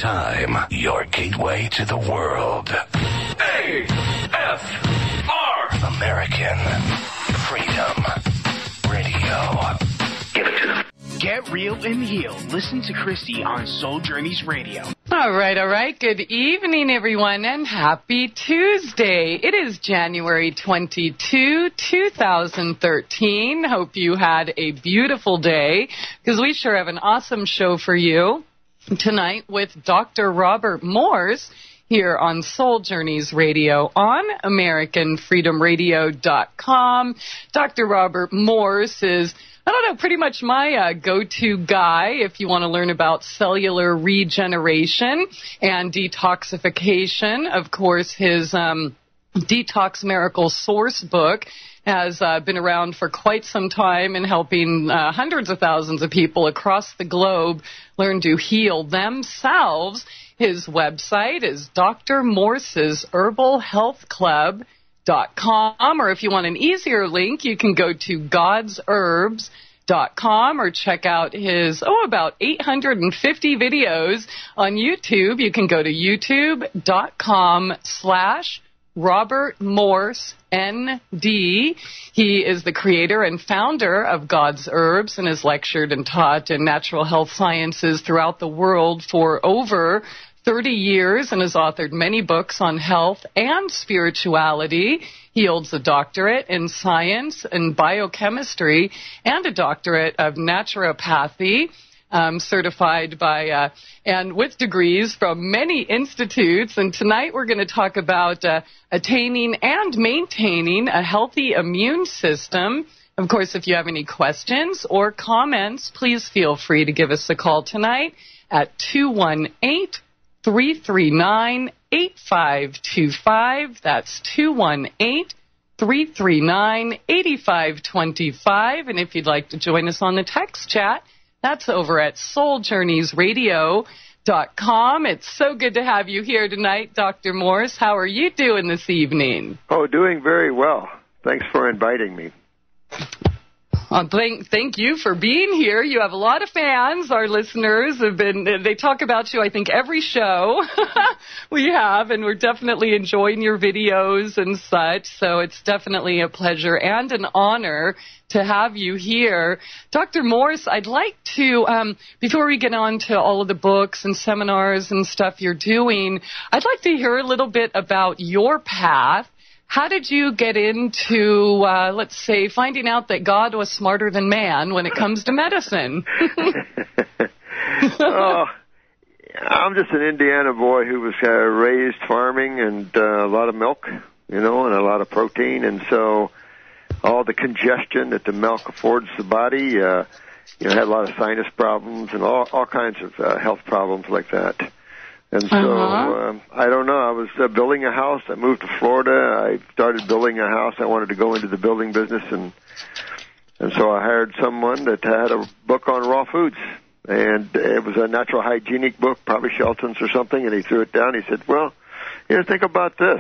time, your gateway to the world. AFR! American Freedom Radio. Give it to them. Get real and heal. Listen to Christie on Soul Journeys Radio. All right. Good evening, everyone, and happy Tuesday. It is January 22, 2013. Hope you had a beautiful day, because we sure have an awesome show for you tonight with Dr. Robert Morse here on Soul Journeys Radio on AmericanFreedomRadio.com. Dr. Robert Morse is, pretty much my go-to guy if you want to learn about cellular regeneration and detoxification. Of course, his Detox Miracle Source book has been around for quite some time and helping hundreds of thousands of people across the globe learn to heal themselves. His website is Dr. Morse's Herbal Health Club.com, or if you want an easier link, you can go to godsherbs.com or check out his, about 850 videos on YouTube. You can go to youtube.com/Robert Morse ND. He is the creator and founder of God's Herbs and has lectured and taught in natural health sciences throughout the world for over 30 years and has authored many books on health and spirituality. He holds a doctorate in science and biochemistry and a doctorate of naturopathy, certified by and with degrees from many institutes. And tonight we're going to talk about attaining and maintaining a healthy immune system. Of course, if you have any questions or comments, please feel free to give us a call tonight at 218-339-8525. That's 218-339-8525. And if you'd like to join us on the text chat, that's over at souljourneysradio.com. It's so good to have you here tonight, Dr. Morse. How are you doing this evening? Oh, doing very well. Thanks for inviting me. Thank you for being here. You have a lot of fans. Our listeners they talk about you, I think, every show we have, and we're definitely enjoying your videos and such. So it's definitely a pleasure and an honor to have you here. Dr. Morse, I'd like to, before we get on to all of the books and seminars and stuff you're doing, I'd like to hear a little bit about your path. How did you get into, let's say, finding out that God was smarter than man when it comes to medicine? I'm just an Indiana boy who was raised farming and a lot of milk, and a lot of protein. And so all the congestion that the milk affords the body, had a lot of sinus problems and all kinds of health problems like that. And so, I don't know, I was building a house. I moved to Florida. I started building a house. I wanted to go into the building business, and so I hired someone that had a book on raw foods. And it was a natural hygienic book, probably Shelton's or something, and he threw it down. He said, well, think about this.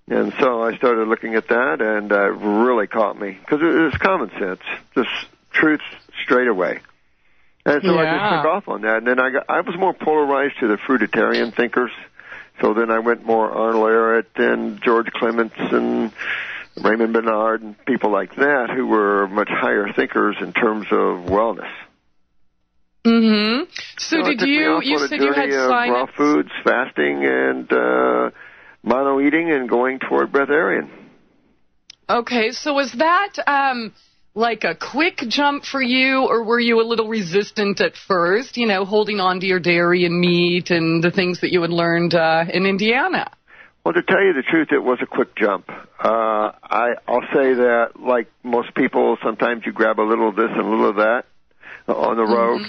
And so I started looking at that, and it really caught me, because it was common sense, just truth straight away. And so I just took off on that. And then I was more polarized to the fruitarian thinkers. So then I went more Arnold Ehret and George Clements and Raymond Bernard and people like that who were much higher thinkers in terms of wellness. Mm-hmm. So did you said you had science. Raw foods, fasting, and mono eating, and going toward breatharian. Okay, so was that like a quick jump for you, or were you a little resistant at first, holding on to your dairy and meat and the things that you had learned in Indiana? Well, to tell you the truth, it was a quick jump. I'll say that, like most people, sometimes you grab a little of this and a little of that on the road,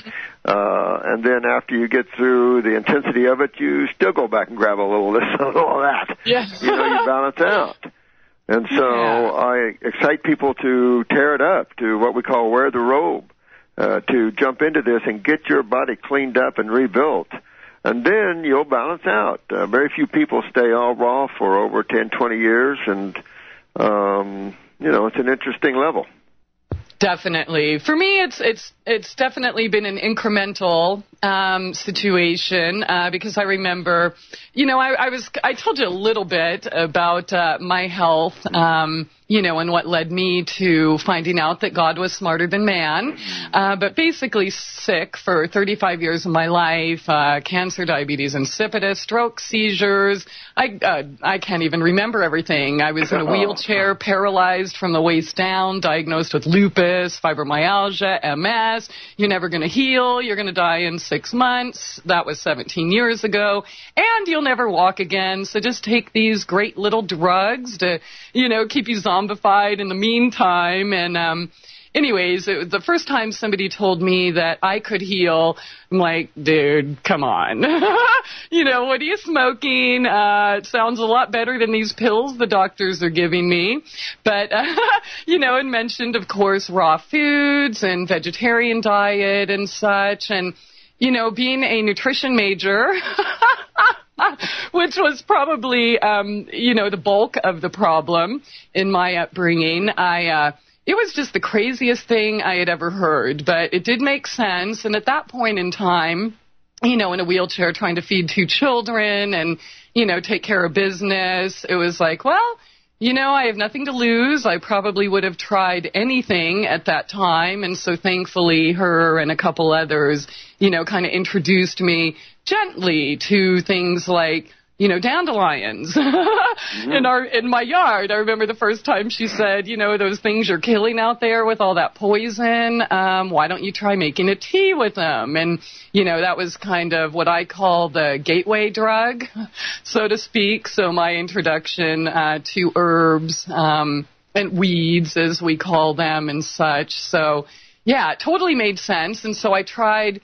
and then after you get through the intensity of it, you still go back and grab a little of this and a little of that. Yeah. You balance out. And so I excite people to tear it up, to what we call wear the robe, to jump into this and get your body cleaned up and rebuilt. And then you'll balance out. Very few people stay all raw for over 10, 20 years, and, it's an interesting level. Definitely. For me, it's definitely been an incremental situation because I remember, I told you a little bit about my health, and what led me to finding out that God was smarter than man. But basically sick for 35 years of my life, cancer, diabetes insipidus, stroke, seizures. I can't even remember everything. I was in a wheelchair, paralyzed from the waist down, diagnosed with lupus, fibromyalgia, MS. You're never going to heal. You're going to die in 6 months. That was 17 years ago. And you'll never walk again. So just take these great little drugs to, keep you zombified in the meantime. And anyways, it was the first time somebody told me that I could heal. I'm like, dude, come on. What are you smoking? It sounds a lot better than these pills the doctors are giving me. But, and mentioned, of course, raw foods and vegetarian diet and such. And, being a nutrition major, which was probably, the bulk of the problem in my upbringing, it was just the craziest thing I had ever heard, but it did make sense. And at that point in time, in a wheelchair trying to feed 2 children and, take care of business, it was like, well, I have nothing to lose. I probably would have tried anything at that time. And so thankfully her and a couple others, kind of introduced me gently to things like, dandelions in my yard. I remember the first time she said, those things you're killing out there with all that poison, why don't you try making a tea with them? And, that was kind of what I call the gateway drug, so to speak. So my introduction to herbs and weeds, as we call them, and such. So, yeah, it totally made sense. And so I tried,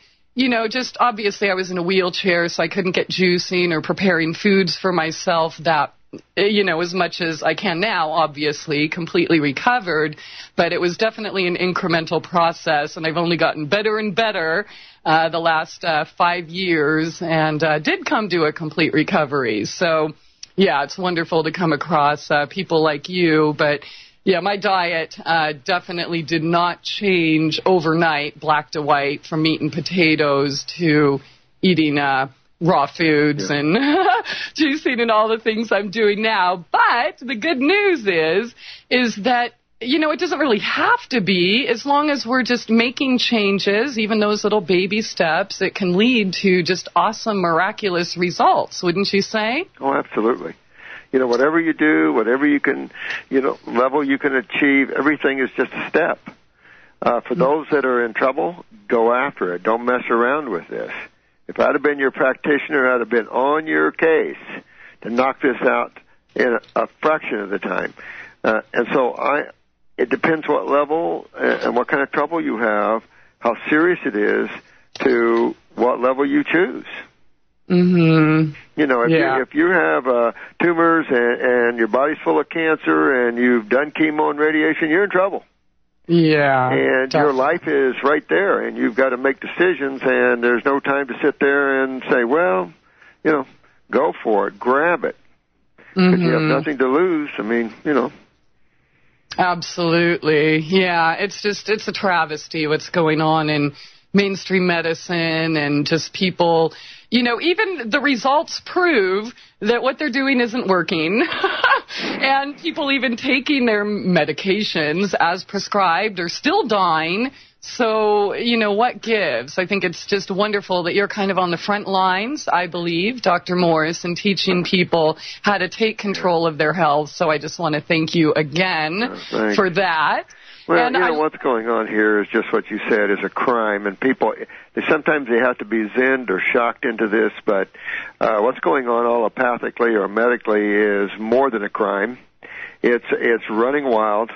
just obviously I was in a wheelchair, so I couldn't get juicing or preparing foods for myself that, as much as I can now, obviously, completely recovered. But it was definitely an incremental process, and I've only gotten better and better the last 5 years and did come to a complete recovery. So, yeah, it's wonderful to come across people like you, but yeah, my diet definitely did not change overnight, black to white, from meat and potatoes to eating raw foods and juicing and all the things I'm doing now. But the good news is that, it doesn't really have to be. As long as we're just making changes, even those little baby steps, it can lead to just awesome, miraculous results, wouldn't you say? Oh, absolutely. Whatever you do, whatever you can, level you can achieve, everything is just a step. For those that are in trouble, go after it. Don't mess around with this. If I'd have been your practitioner, I'd have been on your case to knock this out in a fraction of the time. And so it depends what level and what kind of trouble you have, how serious it is, to what level you choose. Mm-hmm. If you have tumors and your body's full of cancer and you've done chemo and radiation, you're in trouble. Yeah. And your life is right there, and you've got to make decisions, and there's no time to sit there and say, well, go for it, grab it. Because you have nothing to lose. Absolutely. Yeah, it's a travesty what's going on in mainstream medicine and just people, even the results prove that what they're doing isn't working. And people even taking their medications as prescribed are still dying. So, what gives? I think it's just wonderful that you're kind of on the front lines, I believe, Dr. Morse, in teaching people how to take control of their health. So I just want to thank you again for that. Well, what's going on here is just what you said, is a crime, and people, sometimes they have to be zenned or shocked into this, but what's going on allopathically or medically is more than a crime. It's running wild,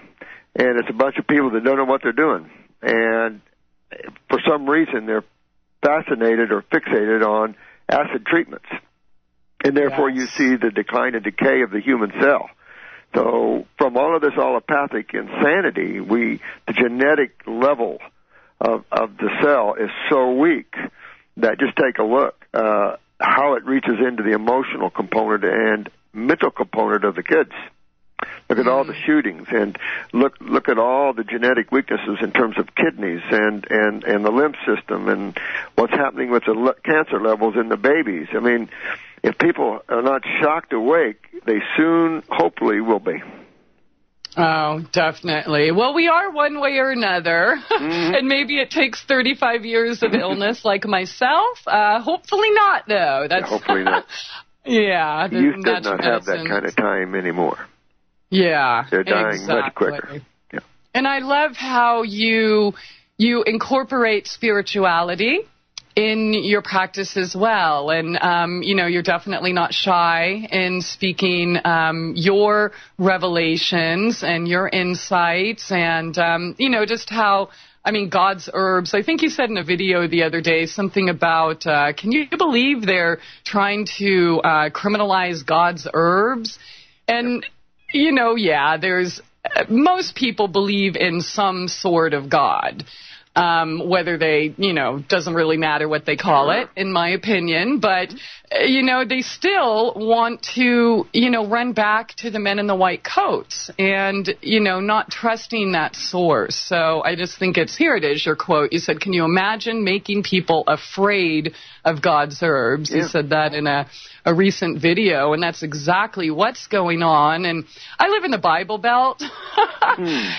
and it's a bunch of people that don't know what they're doing, and for some reason they're fascinated or fixated on acid treatments, and therefore you see the decline and decay of the human cell. So from all of this allopathic insanity, the genetic level of the cell is so weak that just take a look how it reaches into the emotional component and mental component of the kids. Look at all the shootings, and look at all the genetic weaknesses in terms of kidneys and the lymph system, and what's happening with the cancer levels in the babies. I mean, if people are not shocked awake, they soon, hopefully, will be. Oh, definitely. Well, we are one way or another, and maybe it takes 35 years of illness like myself. Hopefully not, though. Hopefully not. Yeah. You do not have that kind of time anymore. Yeah, they're dying much quicker. Yeah. And I love how you incorporate spirituality in your practice as well. And, you're definitely not shy in speaking your revelations and your insights and, just how, God's herbs. I think you said in a video the other day something about, can you believe they're trying to criminalize God's herbs? And, there's most people believe in some sort of God. Whether they, doesn't really matter what they call it, in my opinion, but, they still want to, run back to the men in the white coats and, not trusting that source. So I just think here it is, your quote. You said, can you imagine making people afraid of God's herbs? Yeah. You said that in a recent video, and that's exactly what's going on. And I live in the Bible Belt,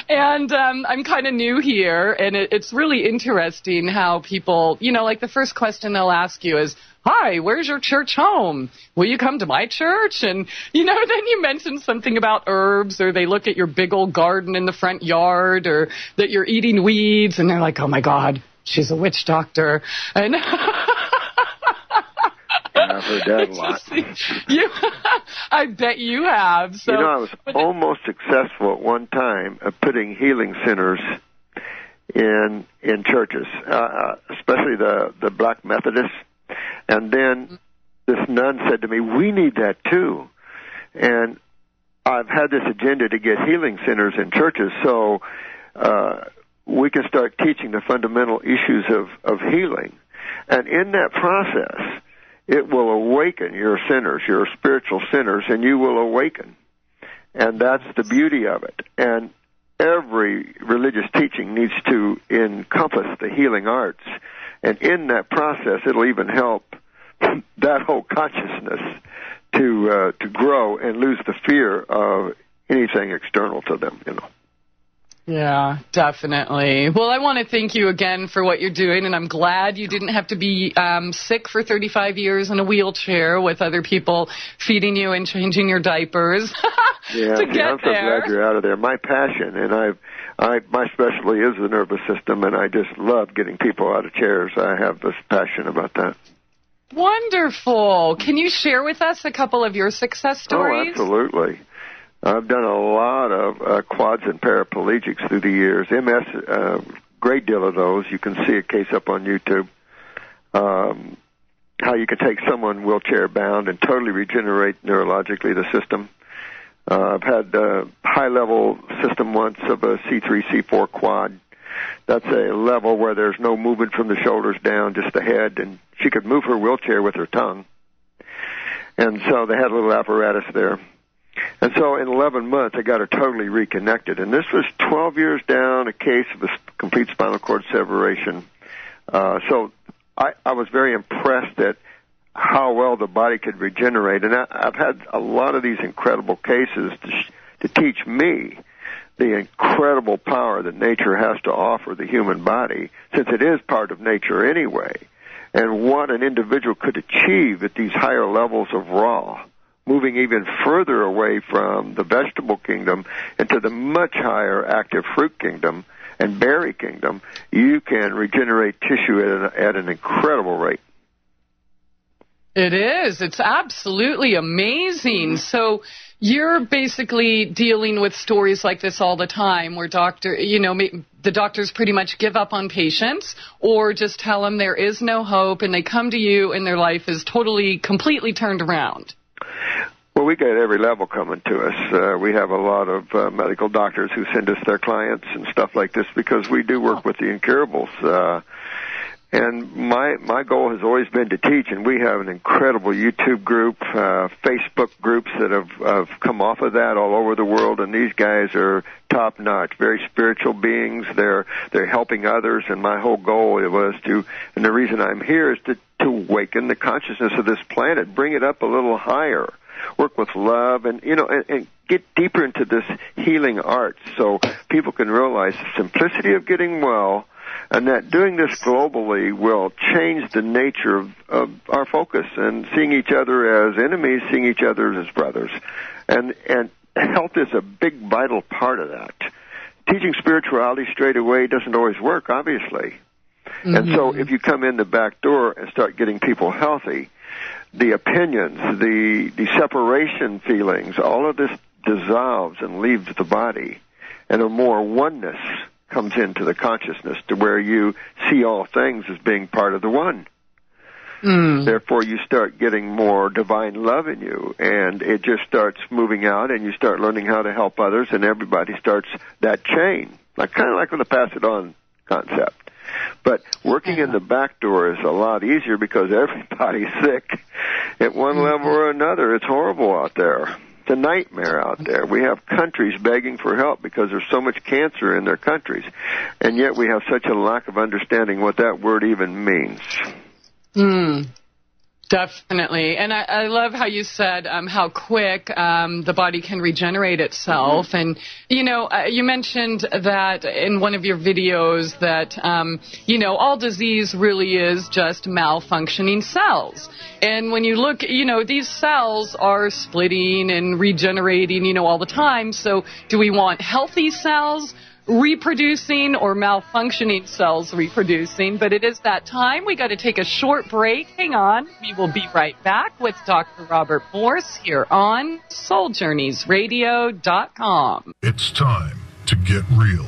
and I'm kind of new here, and it's really interesting how people, like the first question they'll ask you is, hi, where's your church home? Will you come to my church? And, then you mention something about herbs, or they look at your big old garden in the front yard, or that you're eating weeds, and they're like, oh, my God, she's a witch doctor. And I've heard that a lot. I bet you have. So, I was almost successful at one time of putting healing centers in churches, especially the Black Methodists. And then this nun said to me, we need that too. And I've had this agenda to get healing centers in churches so we can start teaching the fundamental issues of healing. And in that process, it will awaken your centers, your spiritual centers, and you will awaken. And that's the beauty of it. And every religious teaching needs to encompass the healing arts. And in that process, it'll even help that whole consciousness to grow and lose the fear of anything external to them, Yeah, definitely. Well, I want to thank you again for what you're doing, and I'm glad you didn't have to be sick for 35 years in a wheelchair with other people feeding you and changing your diapers I'm so glad you're out of there. My passion, and my specialty is the nervous system, and I just love getting people out of chairs. I have this passion about that. Wonderful. Can you share with us a couple of your success stories? Oh, absolutely. I've done a lot of quads and paraplegics through the years. MS, great deal of those. You can see a case up on YouTube. How you can take someone wheelchair-bound and totally regenerate neurologically the system. I've had a high-level system once of a C3, C4 quad. That's a level where there's no movement from the shoulders down, just the head, and she could move her wheelchair with her tongue. And so they had a little apparatus there. And so in 11 months, I got her totally reconnected. And this was 12 years down, a case of a complete spinal cord separation. So I was very impressed at how well the body could regenerate. And I've had a lot of these incredible cases to teach me the incredible power that nature has to offer the human body, since it is part of nature anyway, and what an individual could achieve at these higher levels of raw, moving even further away from the vegetable kingdom into the much higher active fruit kingdom and berry kingdom. You can regenerate tissue at an incredible rate. It is. It's absolutely amazing. So you're basically dealing with stories like this all the time where the doctors pretty much give up on patients or just tell them there is no hope, and they come to you and their life is completely turned around. Well, we get every level coming to us. We have a lot of medical doctors who send us their clients and stuff like this because we do work with the incurables. And my goal has always been to teach, and we have an incredible YouTube group, Facebook groups that have come off of that all over the world, and these guys are top notch, very spiritual beings. They're helping others, and my whole goal was to, and the reason I'm here is to awaken the consciousness of this planet, bring it up a little higher, work with love, and and get deeper into this healing art, so people can realize the simplicity of getting well, and that doing this globally will change the nature of our focus, and seeing each other as enemies, seeing each other as brothers. And health is a big, vital part of that. Teaching spirituality straight away doesn't always work, obviously. Mm-hmm. And so if you come in the back door and start getting people healthy, the opinions, the separation feelings, all of this dissolves and leaves the body, and a more oneness comes into the consciousness to where you see all things as being part of the one. Therefore, you start getting more divine love in you, and it just starts moving out, and you start learning how to help others, and everybody starts that chain, kind of like with the pass-it-on concept. But working in the back door is a lot easier because everybody's sick at one level or another. It's horrible out there. It's a nightmare out there. We have countries begging for help because there's so much cancer in their countries, and yet we have such a lack of understanding what that word even means. Definitely. And I love how you said how quick the body can regenerate itself. Mm-hmm. And, you mentioned that in one of your videos that, all disease really is just malfunctioning cells. And when you look, these cells are splitting and regenerating, all the time. So do we want healthy cells reproducing or malfunctioning cells reproducing? But it is that time. We got to take a short break. Hang on. We will be right back with Dr. Robert Morse here on SoulJourneysRadio.com. It's time to get real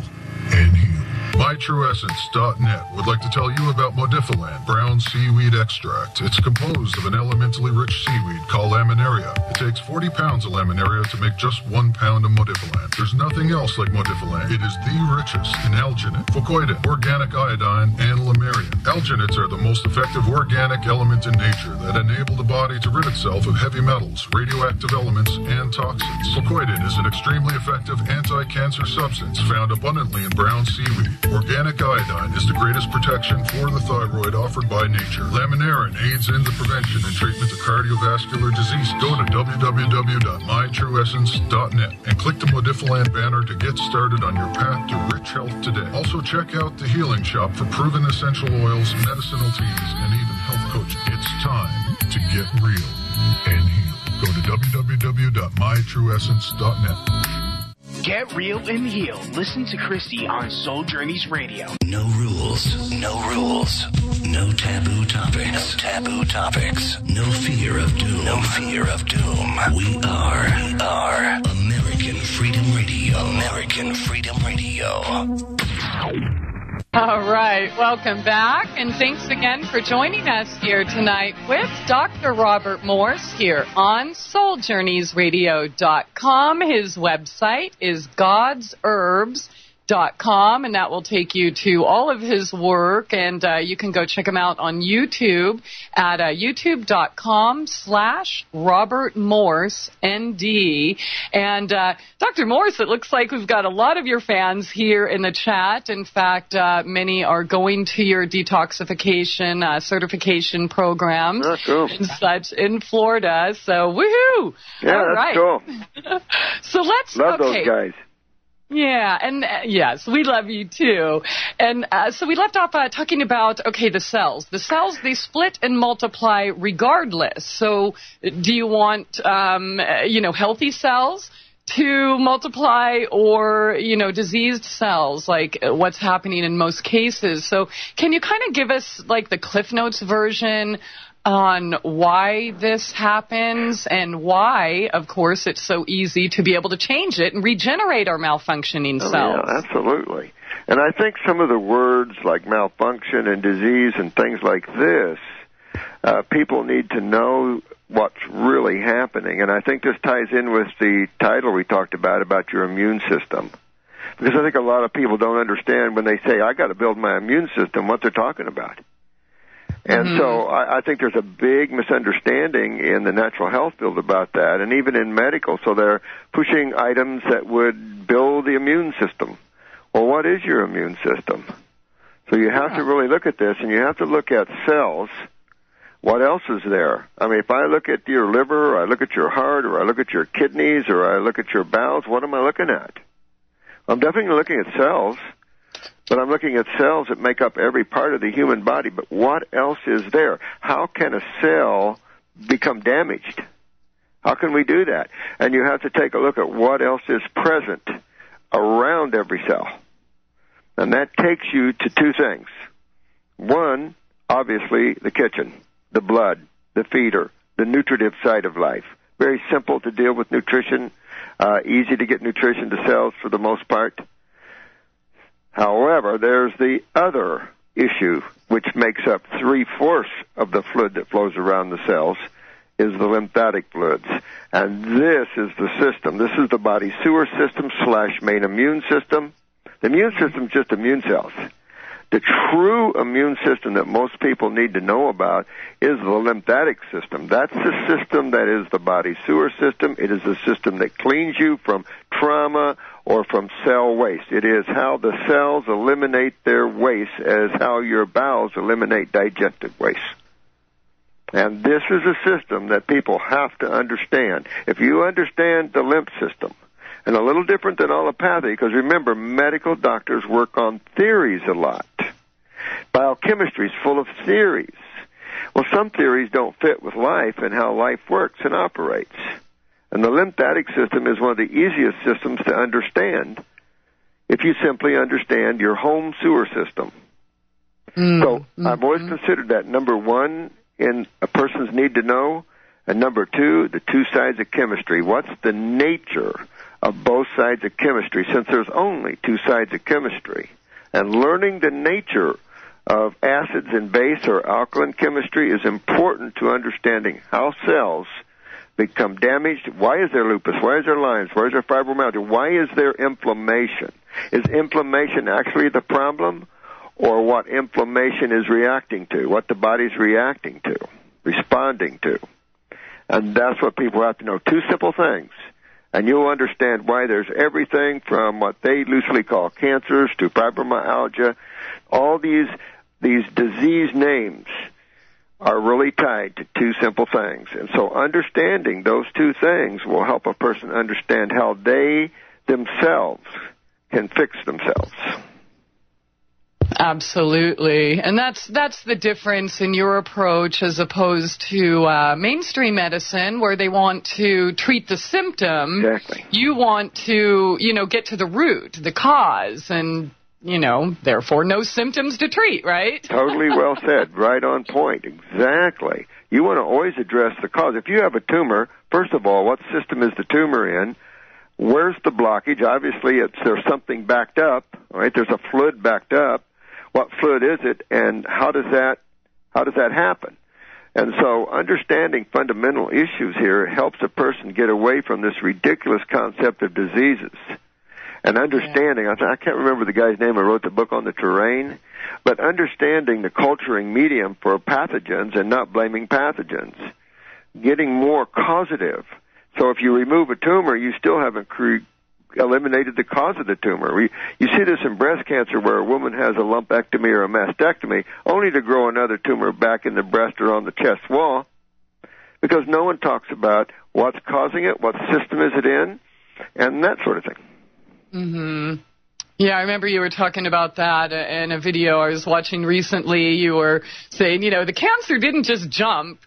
and heal. MyTrueEssence.net would like to tell you about Modifiland brown seaweed extract. It's composed of an elementally rich seaweed called laminaria. It takes 40 pounds of laminaria to make just 1 pound of Modifiland. There's nothing else like Modifiland. It is the richest in alginate, fucoidin, organic iodine, and lamarian. Alginates are the most effective organic element in nature that enable the body to rid itself of heavy metals, radioactive elements, and toxins. Fucoidin is an extremely effective anti-cancer substance found abundantly in brown seaweed. Organic iodine is the greatest protection for the thyroid offered by nature. Laminarin aids in the prevention and treatment of cardiovascular disease. Go to www.mytrueessence.net and click the Modifiland banner to get started on your path to rich health today. Also check out the Healing Shop for proven essential oils, medicinal teas, and even health coaching. It's time to get real and heal. Go to www.mytrueessence.net. Get real and heal. Listen to Christie on Soul Journeys Radio. No rules. No rules. No taboo topics. No taboo topics. No fear of doom. No fear of doom. We are American Freedom Radio. American Freedom Radio. All right, welcome back, and thanks again for joining us here tonight with Dr. Robert Morse here on SoulJourneysRadio.com. His website is godsherbs.com, and that will take you to all of his work, and you can go check him out on YouTube at youtube.com/Robert Morse ND. And Dr. Morse, it looks like we've got a lot of your fans here in the chat. In fact, many are going to your detoxification certification programs and such in Florida. So, woohoo! Yeah, all that's right. cool. So let's love those guys. Yeah, and yes, we love you too. And so we left off talking about, the cells. The cells, they split and multiply regardless. So do you want, healthy cells to multiply or, diseased cells, like what's happening in most cases? So can you kind of give us like the Cliff Notes version on why this happens and why, of course, it's so easy to be able to change it and regenerate our malfunctioning cells? Yeah, absolutely. And I think some of the words like malfunction and disease and things like this, people need to know what's really happening. And I think this ties in with the title we talked about your immune system. Because I think a lot of people don't understand when they say, I got to build my immune system, what they're talking about. And so I think there's a big misunderstanding in the natural health field about that, and even in medical. So they're pushing items that would build the immune system. Well, what is your immune system? So you have to really look at this, and you have to look at cells. What else is there? I mean, if I look at your liver, or I look at your heart, or I look at your kidneys, or I look at your bowels, what am I looking at? I'm definitely looking at cells. But I'm looking at cells that make up every part of the human body. But what else is there? How can a cell become damaged? How can we do that? And you have to take a look at what else is present around every cell. And that takes you to two things. One, obviously, the kitchen, the blood, the feeder, the nutritive side of life. Very simple to deal with nutrition, easy to get nutrition to cells for the most part. However, there's the other issue, which makes up 3/4 of the fluid that flows around the cells, is the lymphatic fluids. And this is the system. This is the body sewer system / main immune system. The immune system is just immune cells. The true immune system that most people need to know about is the lymphatic system. That's the system that is the body sewer system. It is the system that cleans you from trauma or from cell waste. It is how the cells eliminate their waste as how your bowels eliminate digestive waste. And this is a system that people have to understand. If you understand the lymph system, and a little different than allopathy, because remember, medical doctors work on theories a lot. Biochemistry is full of theories. Well, some theories don't fit with life and how life works and operates. And the lymphatic system is one of the easiest systems to understand if you simply understand your home sewer system. So I've always considered that number one in a person's need to know, and number two, the two sides of chemistry. What's the nature of both sides of chemistry, since there's only two sides of chemistry? And learning the nature of acids and base or alkaline chemistry is important to understanding how cells become damaged. Why is there lupus? Why is there Lyme's? Why is there fibromyalgia? Why is there inflammation? Is inflammation actually the problem, or what inflammation is reacting to, what the body's reacting to, responding to? And that's what people have to know. Two simple things. And you'll understand why there's everything from what they loosely call cancers to fibromyalgia. All these disease names are really tied to two simple things. And so understanding those two things will help a person understand how they themselves can fix themselves. Absolutely. And that's the difference in your approach as opposed to mainstream medicine, where they want to treat the symptom. Exactly. You want to, get to the root, the cause, and, therefore no symptoms to treat, right? Totally well said. Right on point. Exactly. You want to always address the cause. If you have a tumor, first of all, what system is the tumor in? Where's the blockage? Obviously, there's something backed up, right? There's a fluid backed up. What fluid is it, and how does that happen? And so understanding fundamental issues here helps a person get away from this ridiculous concept of diseases. And understanding, I can't remember the guy's name who wrote the book on the terrain, but understanding the culturing medium for pathogens and not blaming pathogens. Getting more causative. So if you remove a tumor, you still haven't eliminated the cause of the tumor. You see this in breast cancer, where a woman has a lumpectomy or a mastectomy, only to grow another tumor back in the breast or on the chest wall, because no one talks about what's causing it, what system is it in, and that sort of thing. Yeah, I remember you were talking about that in a video I was watching recently. You were saying, the cancer didn't just jump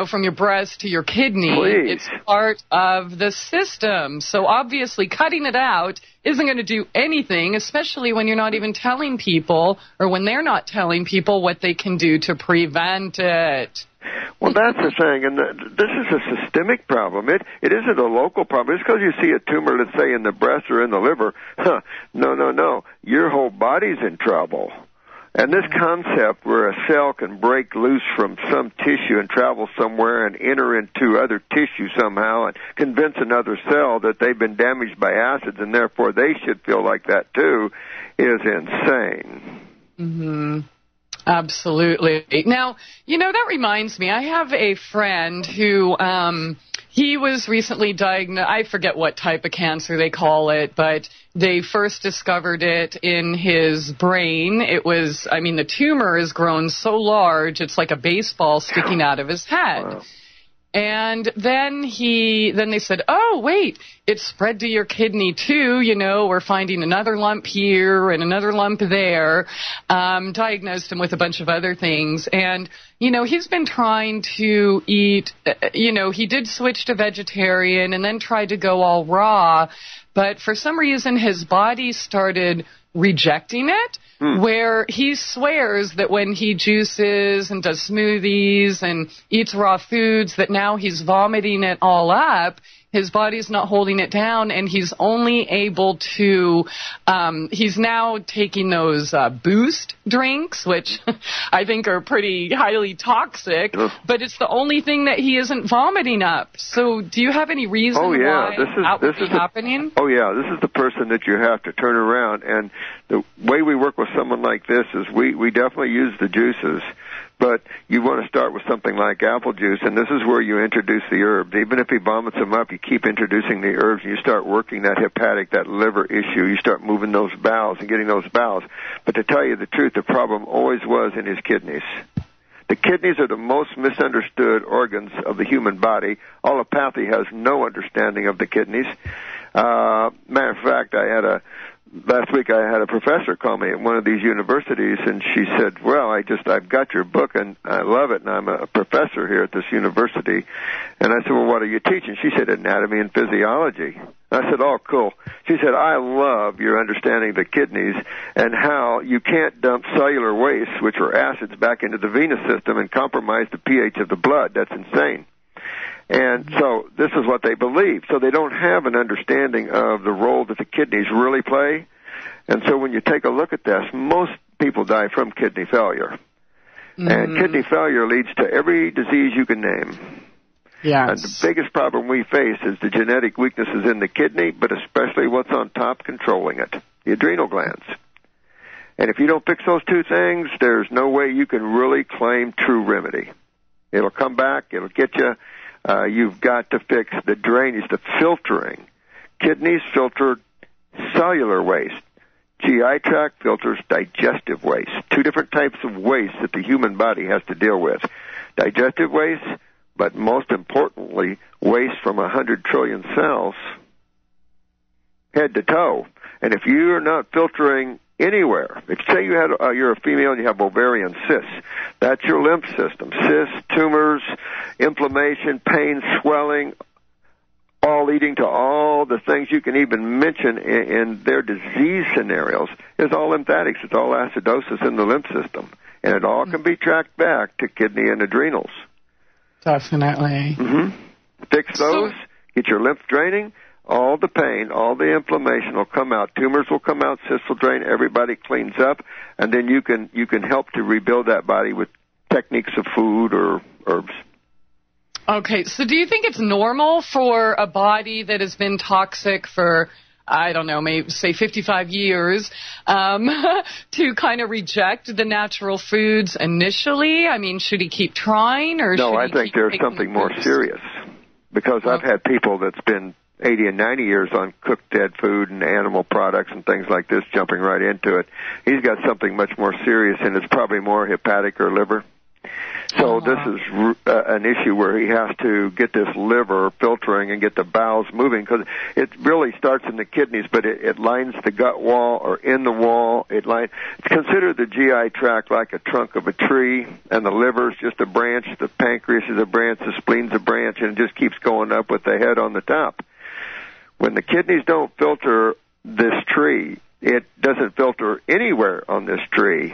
from your breast to your kidney. Please. It's part of the system. So obviously cutting it out isn't going to do anything, especially when you're not even telling people, or when they're not telling people what they can do to prevent it. Well, that's the thing, and this is a systemic problem. It isn't a local problem. Just because you see a tumor, let's say, in the breast or in the liver, no. Your whole body's in trouble. And this concept where a cell can break loose from some tissue and travel somewhere and enter into other tissue somehow and convince another cell that they've been damaged by acids and therefore they should feel like that too is insane. Absolutely. Now, that reminds me, I have a friend who, he was recently diagnosed, I forget what type of cancer they call it, but they first discovered it in his brain. It was, the tumor has grown so large, it's like a baseball sticking out of his head. Wow. And then they said, oh, wait, it spread to your kidney too. We're finding another lump here and another lump there. Diagnosed him with a bunch of other things. And, he's been trying to eat, he did switch to vegetarian and then tried to go all raw. But for some reason, his body started rejecting it, where he swears that when he juices and does smoothies and eats raw foods, that now he's vomiting it all up. His body's not holding it down, and he's only able to, he's now taking those boost drinks, which I think are pretty highly toxic, but it's the only thing that he isn't vomiting up. So do you have any reason why that would be happening? Oh, yeah, this is the person that you have to turn around, and the way we work with someone like this is we definitely use the juices. But you want to start with something like apple juice, and this is where you introduce the herbs. Even if he vomits them up, you keep introducing the herbs, and you start working that hepatic, that liver issue. You start moving those bowels and getting those bowels. But to tell you the truth, the problem always was in his kidneys. The kidneys are the most misunderstood organs of the human body. Allopathy has no understanding of the kidneys. Matter of fact, last week I had a professor call me at one of these universities, and she said, well, I've got your book, and I love it, and I'm a professor here at this university. And I said, well, what are you teaching? She said, anatomy and physiology. I said, oh, cool. She said, I love your understanding of the kidneys and how you can't dump cellular waste, which are acids, back into the venous system and compromise the pH of the blood. That's insane. And so this is what they believe. So they don't have an understanding of the role that the kidneys really play. And so when you take a look at this, most people die from kidney failure. And kidney failure leads to every disease you can name. Yes. And the biggest problem we face is the genetic weaknesses in the kidney, but especially what's on top controlling it, the adrenal glands. And if you don't fix those two things, there's no way you can really claim true remedy. It'll come back. It'll get you. You've got to fix the drainage, the filtering. Kidneys filter cellular waste. GI tract filters digestive waste. Two different types of waste that the human body has to deal with. Digestive waste, but most importantly, waste from 100 trillion cells, head to toe. And if you're not filtering anywhere, if say you're a female and you have ovarian cysts, that's your lymph system. Cysts, tumors, inflammation, pain, swelling, all leading to all the things you can even mention in their disease scenarios, is all lymphatics. It's all acidosis in the lymph system. And it all can be tracked back to kidney and adrenals. Definitely. Fix those, get your lymph draining, all the pain, all the inflammation will come out. Tumors will come out, cysts will drain, everybody cleans up, and then you can help to rebuild that body with techniques of food or herbs. Okay, so do you think it's normal for a body that has been toxic for, I don't know, maybe say 55 years, to kind of reject the natural foods initially? I mean, should he keep trying, or no? Should I think there's something more serious, because I've had people that's been 80 and 90 years on cooked dead food and animal products and things like this, jumping right into it. He's got something much more serious, and it's probably more hepatic or liver. So this is an issue where he has to get this liver filtering and get the bowels moving, because it really starts in the kidneys, but it lines the gut wall or in the wall. Consider the GI tract like a trunk of a tree, and the liver is just a branch, the pancreas is a branch, the spleen's a branch, and it just keeps going up with the head on the top. When the kidneys don't filter this tree, it doesn't filter anywhere on this tree.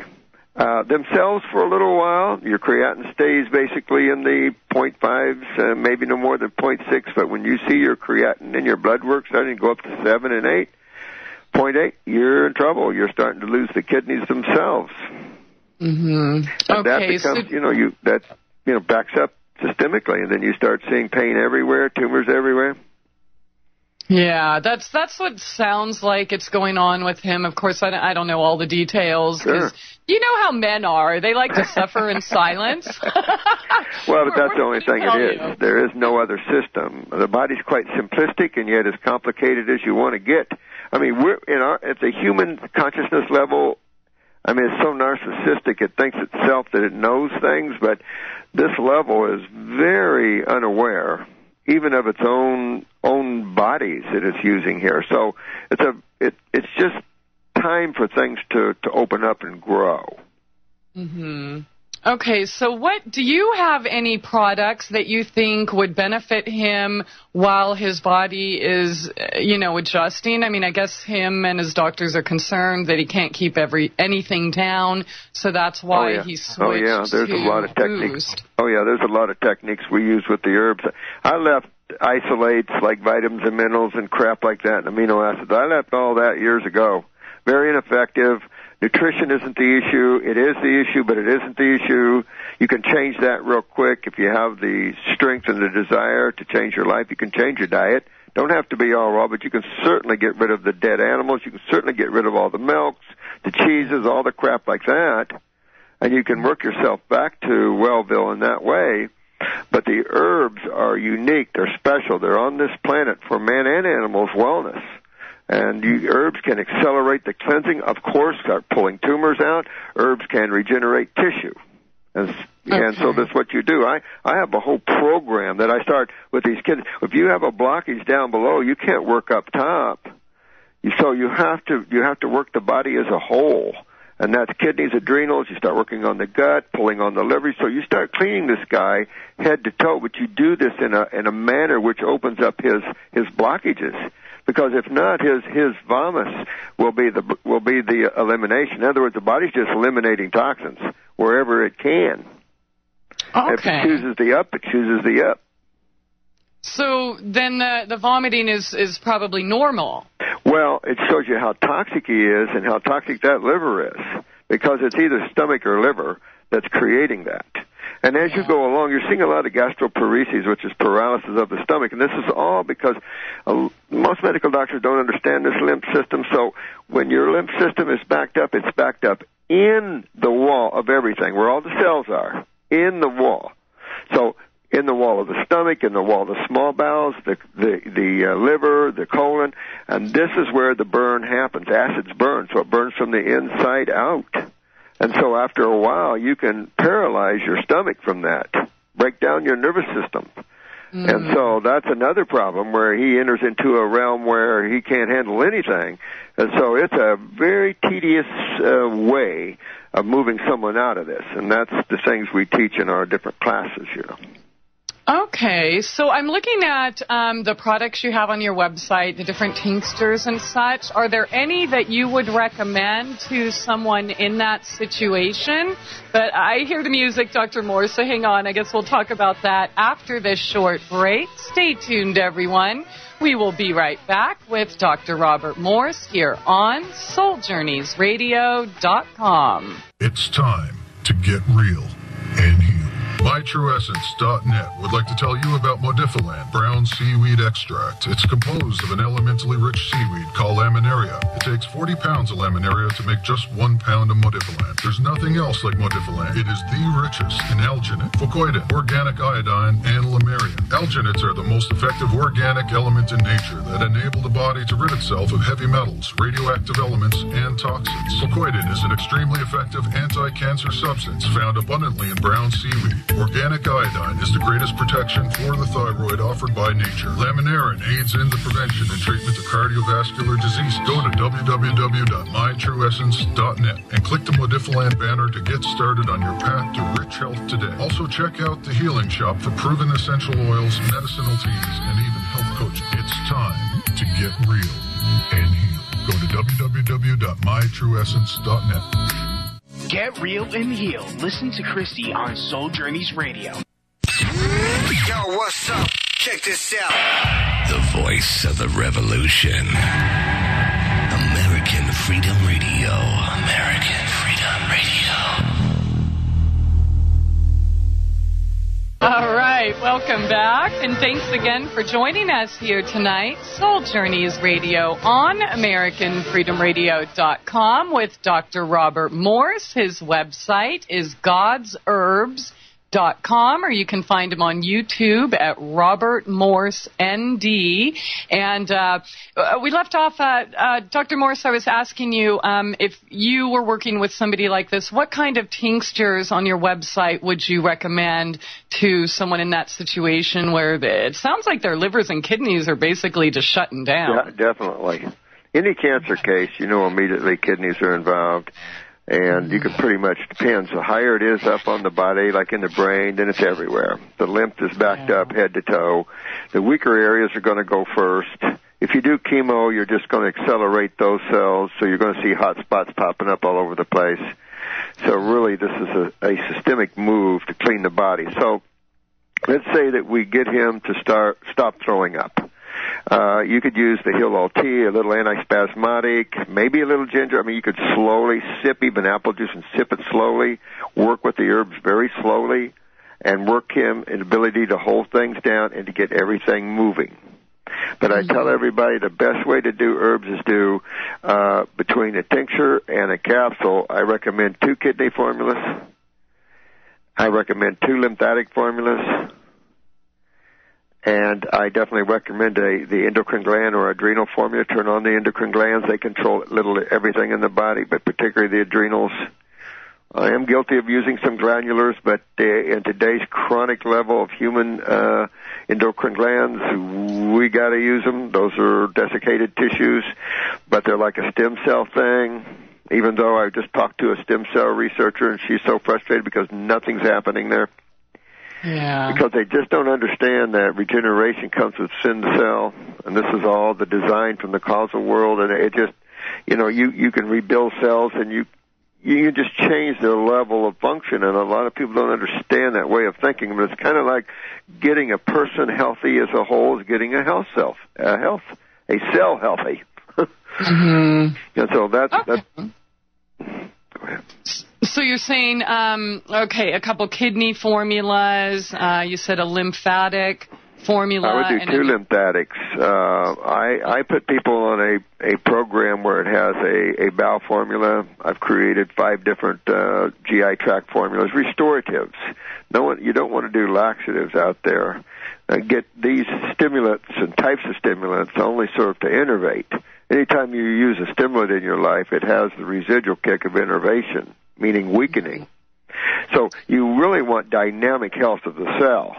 Themselves for a little while, your creatinine stays basically in the 0.5s, maybe no more than 0.6, but when you see your creatinine in your blood work starting to go up to 7 and 8, 0.8, you're in trouble. You're starting to lose the kidneys themselves. And that becomes, backs up systemically, and then you start seeing pain everywhere, tumors everywhere. Yeah, that's what sounds like it's going on with him. Of course, I don't know all the details. Sure. You know how men are. They like to suffer in silence. Well, but that's the only thing it is. There is no other system. The body's quite simplistic and yet as complicated as you want to get. I mean, at the human consciousness level, I mean, it's so narcissistic it thinks itself that it knows things, but this level is very unaware, even of its own bodies that it's using here. So it's just time for things to open up and grow. Mm-hmm. Okay, so do you have any products that you think would benefit him while his body is, adjusting? I mean, I guess him and his doctors are concerned that he can't keep anything down, so that's why he switched there's a lot of techniques. There's a lot of techniques we use with the herbs. I left isolates like vitamins and minerals and crap like that and amino acids. I left all that years ago. Very ineffective. Nutrition isn't the issue. It is the issue, but it isn't the issue. You can change that real quick if you have the strength and the desire to change your life. You can change your diet. Don't have to be all raw, but you can certainly get rid of the dead animals. You can certainly get rid of all the milks, the cheeses, all the crap like that. And you can work yourself back to Wellville in that way. But the herbs are unique. They're special. They're on this planet for man and animals' wellness. And herbs can accelerate the cleansing, of course, start pulling tumors out. Herbs can regenerate tissue. And so that's what you do. I have a whole program that I start with these kids. If you have a blockage down below, you can't work up top. So you have to work the body as a whole. And that's kidneys, adrenals. You start working on the gut, pulling on the liver. So you start cleaning this guy head to toe, but you do this in a manner which opens up his blockages. Because if not, his vomitus will be the elimination. In other words, the body's just eliminating toxins wherever it can. Okay. If it chooses the up, it chooses the up. So then the vomiting is probably normal. Well, it shows you how toxic he is and how toxic that liver is, because it's either stomach or liver that's creating that. And as you go along, you're seeing a lot of gastroparesis, which is paralysis of the stomach. And this is all because most medical doctors don't understand this lymph system. So when your lymph system is backed up, it's backed up in the wall of everything, where all the cells are, in the wall. So in the wall of the stomach, in the wall of the small bowels, the liver, the colon. And this is where the burn happens. Acids burn, so it burns from the inside out. And so after a while, you can paralyze your stomach from that, break down your nervous system. Mm-hmm. And so that's another problem where he enters into a realm where he can't handle anything. And so it's a very tedious way of moving someone out of this. And that's the things we teach in our different classes, Okay, so I'm looking at the products you have on your website, the different tinctures and such. Are there any that you would recommend to someone in that situation? But I hear the music, Dr. Morse, so hang on. I guess we'll talk about that after this short break. Stay tuned, everyone. We will be right back with Dr. Robert Morse here on SoulJourneysRadio.com. It's time to get real and heal. MyTrueEssence.net would like to tell you about Modifiland brown seaweed extract. It's composed of an elementally rich seaweed called laminaria. It takes 40 pounds of laminaria to make just 1 pound of Modifiland. There's nothing else like Modifiland. It is the richest in alginate, fucoidin, organic iodine, and lamarian. Alginates are the most effective organic element in nature that enable the body to rid itself of heavy metals, radioactive elements, and toxins. Fucoidin is an extremely effective anti-cancer substance found abundantly in brown seaweed. Organic iodine is the greatest protection for the thyroid offered by nature. Laminarin aids in the prevention and treatment of cardiovascular disease. Go to www.mytrueessence.net and click the Modifiland banner to get started on your path to rich health today. Also check out the Healing Shop for proven essential oils, medicinal teas, and even health coaching. It's time to get real and heal. Go to www.mytrueessence.net. Get real and heal. Listen to Christie on Soul Journeys Radio. Yo, what's up? Check this out. The voice of the revolution. American Freedom Radio. American Freedom Radio. All right. right, welcome back, and thanks again for joining us here tonight. Soul Journeys Radio on AmericanFreedomRadio.com with Dr. Robert Morse. His website is godsherbs.com, or you can find him on YouTube at Robert Morse ND. And we left off, Dr. Morse, I was asking you if you were working with somebody like this, what kind of tinctures on your website would you recommend to someone in that situation where it sounds like their livers and kidneys are basically just shutting down? Yeah, definitely. Any cancer case, you know immediately kidneys are involved. And you can pretty much, depends. The higher it is up on the body, like in the brain, then it's everywhere. The lymph is backed up head to toe. The weaker areas are going to go first. If you do chemo, you're just going to accelerate those cells, so you're going to see hot spots popping up all over the place. So really, this is a systemic move to clean the body. So let's say that we get him to stop throwing up. You could use the Heal-All tea, a little antispasmodic, maybe a little ginger. I mean, you could slowly sip even apple juice and sip it slowly, work with the herbs very slowly, and work him in ability to hold things down and to get everything moving. But I tell everybody the best way to do herbs is do between a tincture and a capsule. I recommend 2 kidney formulas. I recommend 2 lymphatic formulas. And I definitely recommend the endocrine gland or adrenal formula. Turn on the endocrine glands. They control literally everything in the body, but particularly the adrenals. I am guilty of using some granulars, but in today's chronic level of human endocrine glands, we got to use them. Those are desiccated tissues, but they're like a stem cell thing. Even though I just talked to a stem cell researcher, and she's so frustrated because nothing's happening there. Yeah. Because they just don't understand that regeneration comes with sin cell, and this is all the design from the causal world, and it just, you know, you can rebuild cells, and you just change their level of function, and a lot of people don't understand that way of thinking, but it's kind of like getting a person healthy as a whole is getting a cell healthy. And so that's go ahead. So you're saying, okay, a couple kidney formulas. You said a lymphatic formula. I would do 2 lymphatics. I put people on a program where it has a bowel formula. I've created 5 different GI tract formulas, restoratives. You don't want to do laxatives out there. Get these stimulants and types of stimulants only serve to innervate. Anytime you use a stimulant in your life, it has the residual kick of innervation, meaning weakening. So you really want dynamic health of the cell.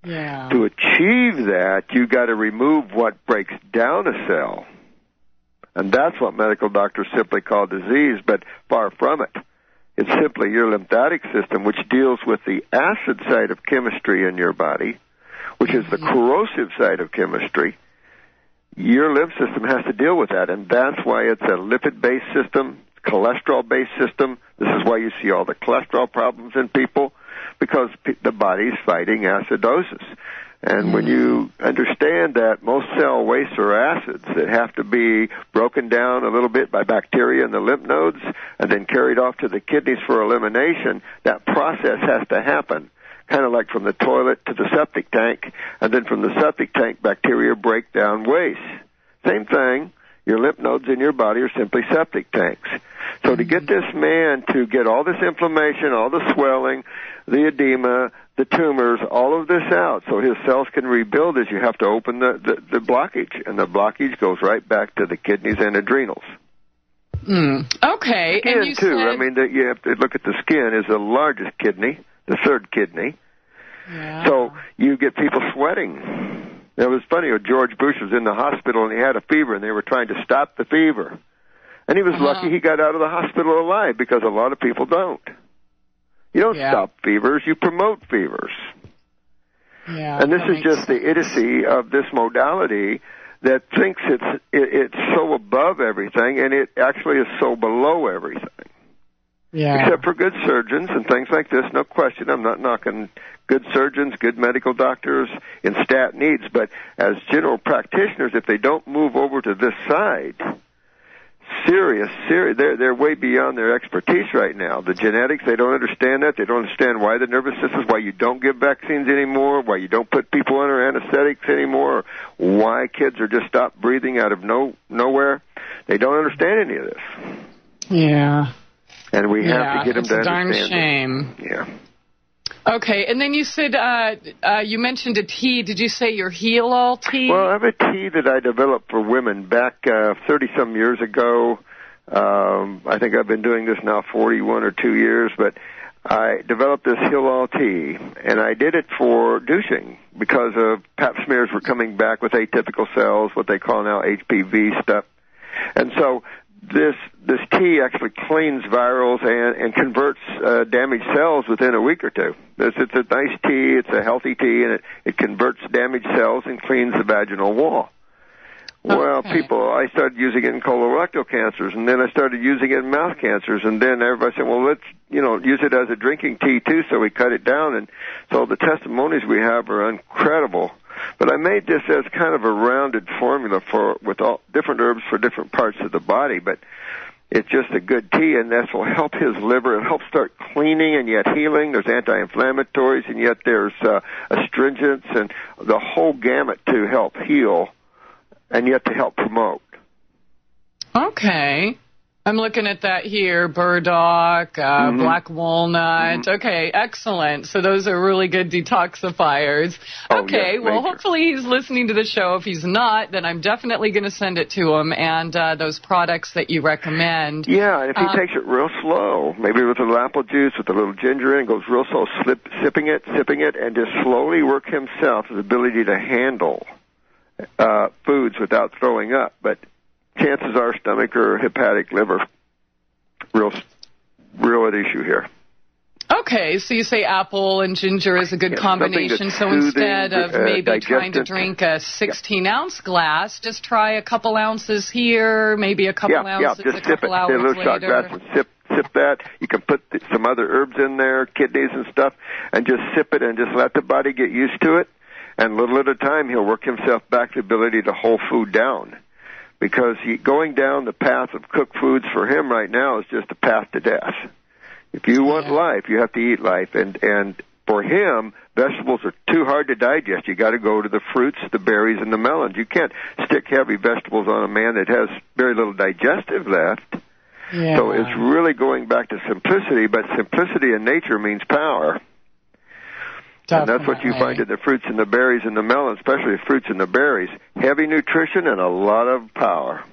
Yeah. To achieve that, you got to remove what breaks down a cell. And that's what medical doctors simply call disease, but far from it. It's simply your lymphatic system, which deals with the acid side of chemistry in your body, which is the corrosive side of chemistry. Your lymph system has to deal with that, and that's why it's a lipid-based system, cholesterol-based system. This is why you see all the cholesterol problems in people, because the body's fighting acidosis. And when you understand that most cell wastes are acids that have to be broken down a little bit by bacteria in the lymph nodes and then carried off to the kidneys for elimination, that process has to happen. Kind of like from the toilet to the septic tank, and then from the septic tank, bacteria break down waste. Same thing, your lymph nodes in your body are simply septic tanks. So to get this man to get all this inflammation, all the swelling, the edema, the tumors, all of this out so his cells can rebuild, is you have to open the blockage, and the blockage goes right back to the kidneys and adrenals. Okay. Skin, and you too. said... I mean, you have to look at the skin is the largest kidney, the 3rd kidney. Yeah. So you get people sweating. It was funny, George Bush was in the hospital and he had a fever and they were trying to stop the fever. And he was lucky he got out of the hospital alive, because a lot of people don't. You don't stop fevers, you promote fevers. Yeah, and this is just the idiocy of this modality that thinks it's so above everything, and it actually is so below everything. Yeah. Except for good surgeons and things like this, no question. I'm not knocking good surgeons, good medical doctors in stat needs, but as general practitioners, if they don't move over to this side, serious. They're way beyond their expertise right now. The genetics, they don't understand that. They don't understand why the nervous system, why you don't give vaccines anymore, why you don't put people under anesthetics anymore, or why kids are just stopped breathing out of nowhere. They don't understand any of this. Yeah. And we have to get them to understand. It's a darn shame. Yeah. Okay, and then you said, you mentioned a tea. Did you say your Heal-All tea? Well, I have a tea that I developed for women back 30-some years ago. I think I've been doing this now 41 or 2 years, but I developed this Heal-All tea, and I did it for douching because of pap smears were coming back with atypical cells, what they call now HPV stuff. And so this tea actually cleans virals and converts damaged cells within a week or two. It's a nice tea, it's a healthy tea, and it converts damaged cells and cleans the vaginal wall. Well, I started using it in colorectal cancers, and then I started using it in mouth cancers, and then everybody said, well, let's, use it as a drinking tea too, so we cut it down, and so the testimonies we have are incredible. But I made this as kind of a rounded formula with all different herbs for different parts of the body, but it's just a good tea, and this will help his liver. It helps start cleaning and yet healing. There's anti-inflammatories, and yet there's astringents and the whole gamut to help heal and yet to help promote. Okay. I'm looking at that here, burdock, black walnut. Okay, excellent. So those are really good detoxifiers. Okay, well, hopefully he's listening to the show. If he's not, then I'm definitely going to send it to him and those products that you recommend. Yeah, and if he takes it real slow, maybe with a little apple juice, with a little ginger in it, goes real slow, sipping it, and just slowly work himself his ability to handle foods without throwing up. But chances are stomach or hepatic liver, real at issue here. Okay, so you say apple and ginger is a good combination. So instead of maybe trying to drink a 16-ounce glass, just try a couple ounces here, maybe a couple ounces just a couple hours later. A little shot glass and sip that. You can put some other herbs in there, kidneys and stuff, and just sip it and just let the body get used to it. And little at a time, he'll work himself back the ability to hold food down. Because going down the path of cooked foods for him right now is just a path to death. If you want life, you have to eat life. And for him, vegetables are too hard to digest. You got to go to the fruits, the berries, and the melons. You can't stick heavy vegetables on a man that has very little digestive left. Yeah. So it's really going back to simplicity, but simplicity in nature means power. Definitely. And that's what you find in the fruits and the berries and the melons, especially the fruits and the berries. Heavy nutrition and a lot of power.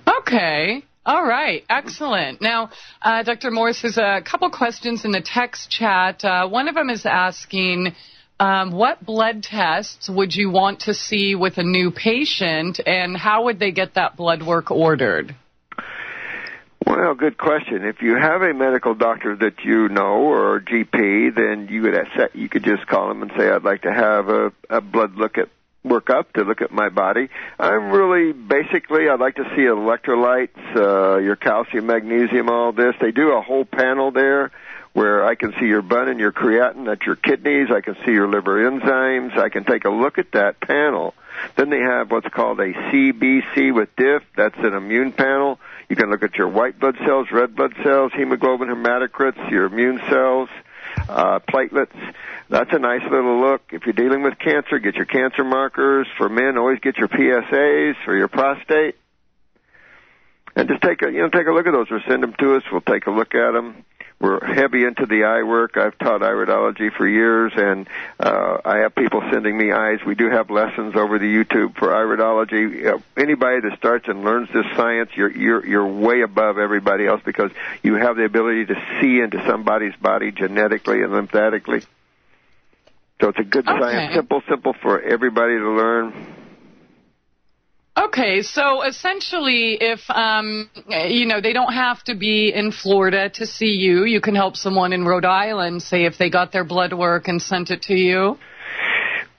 Okay. All right. Excellent. Now, Dr. Morse, there's a couple questions in the text chat. One of them is asking, what blood tests would you want to see with a new patient, and how would they get that blood work ordered? Well, good question. If you have a medical doctor that you know or a GP, then you could just call them and say, I'd like to have a blood workup to look at my body. I'd like to see electrolytes, your calcium, magnesium, all this. They do a whole panel there where I can see your bun and your creatinine, that's your kidneys. I can see your liver enzymes. I can take a look at that panel. Then they have what's called a CBC with DIF. That's an immune panel. You can look at your white blood cells, red blood cells, hemoglobin, hematocrits, your immune cells, platelets. That's a nice little look. If you're dealing with cancer, get your cancer markers. For men, always get your PSAs for your prostate. And just take a look at those or send them to us. We'll take a look at them. We're heavy into the eye work. I've taught iridology for years, and I have people sending me eyes. We do have lessons over the YouTube for iridology. Anybody that starts and learns this science, you're way above everybody else because you have the ability to see into somebody's body genetically and lymphatically. So it's a good science, simple for everybody to learn. Okay, so essentially if, they don't have to be in Florida to see you. You can help someone in Rhode Island, say, if they got their blood work and sent it to you.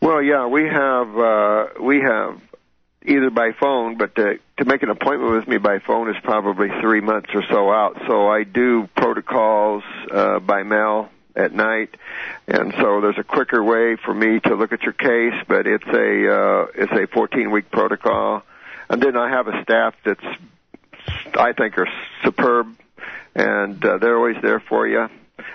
Well, yeah, we have either by phone, but to make an appointment with me by phone is probably 3 months or so out. So I do protocols by mail at night, and so there's a quicker way for me to look at your case, but it's a 14-week protocol. And then I have a staff that's I think are superb, and they're always there for you.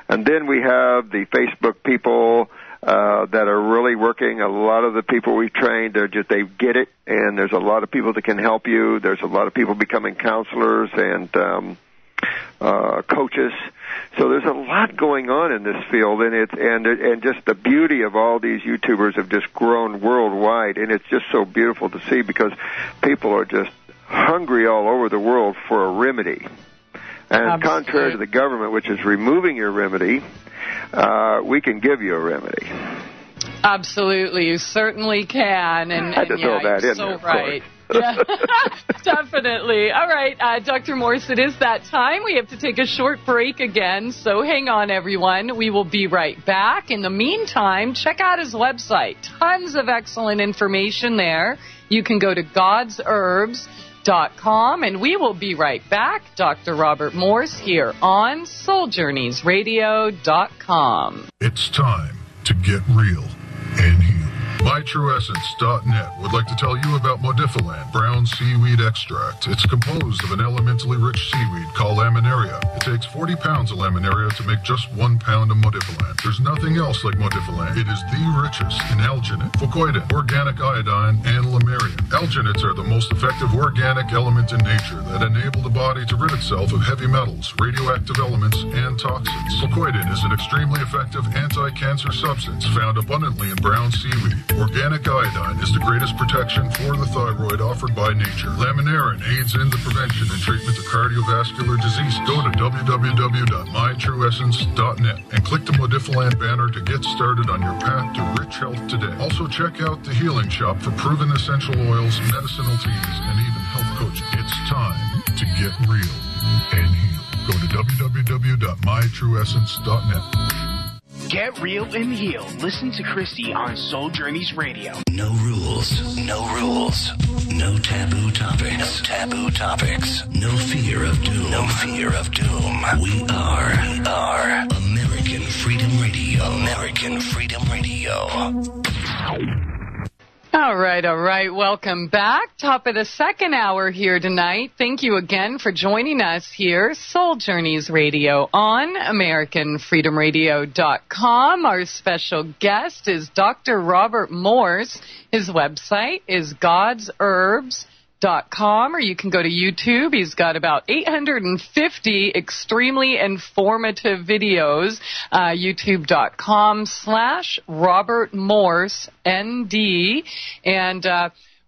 And then we have the Facebook people that are really working. A lot of the people we've trained, they get it, and there's a lot of people that can help you. There's a lot of people becoming counselors and coaches. So there's a lot going on in this field, and just the beauty of all these YouTubers have just grown worldwide, and it's just so beautiful to see because people are just hungry all over the world for a remedy. And Absolutely. Contrary to the government, which is removing your remedy, we can give you a remedy. Absolutely, you certainly can. And, I had to throw that you're in so there, of right. course. Yeah, definitely. All right, Dr. Morse, it is that time. We have to take a short break again, so hang on, everyone. We will be right back. In the meantime, check out his website. Tons of excellent information there. You can go to godsherbs.com, and we will be right back. Dr. Robert Morse here on SoulJourneysRadio.com. It's time to get real and heal. MyTrueEssence.net would like to tell you about Modifiland brown seaweed extract. It's composed of an elementally rich seaweed called laminaria. It takes 40 pounds of laminaria to make just 1 pound of Modifiland. There's nothing else like Modifiland. It is the richest in alginate, fucoidin, organic iodine, and lamarian. Alginates are the most effective organic element in nature that enable the body to rid itself of heavy metals, radioactive elements, and toxins. Fucoidin is an extremely effective anti-cancer substance found abundantly in brown seaweed. Organic iodine is the greatest protection for the thyroid offered by nature. Laminarin aids in the prevention and treatment of cardiovascular disease. Go to www.mytrueessence.net and click the Modifiland banner to get started on your path to rich health today. Also check out the Healing Shop for proven essential oils, medicinal teas, and even health coaching. It's time to get real and heal. Go to www.mytrueessence.net. Get real and heal. Listen to Christie on Soul Journeys Radio. No rules, no rules. No taboo topics, no taboo topics. No fear of doom, no fear of doom. We are American Freedom Radio. American Freedom Radio. All right. Welcome back. Top of the second hour here tonight. Thank you again for joining us here, Soul Journeys Radio on AmericanFreedomRadio.com. Our special guest is Dr. Robert Morse. His website is godsherbs.com, or you can go to YouTube. He's got about 850 extremely informative videos, youtube.com/Robert Morse ND. And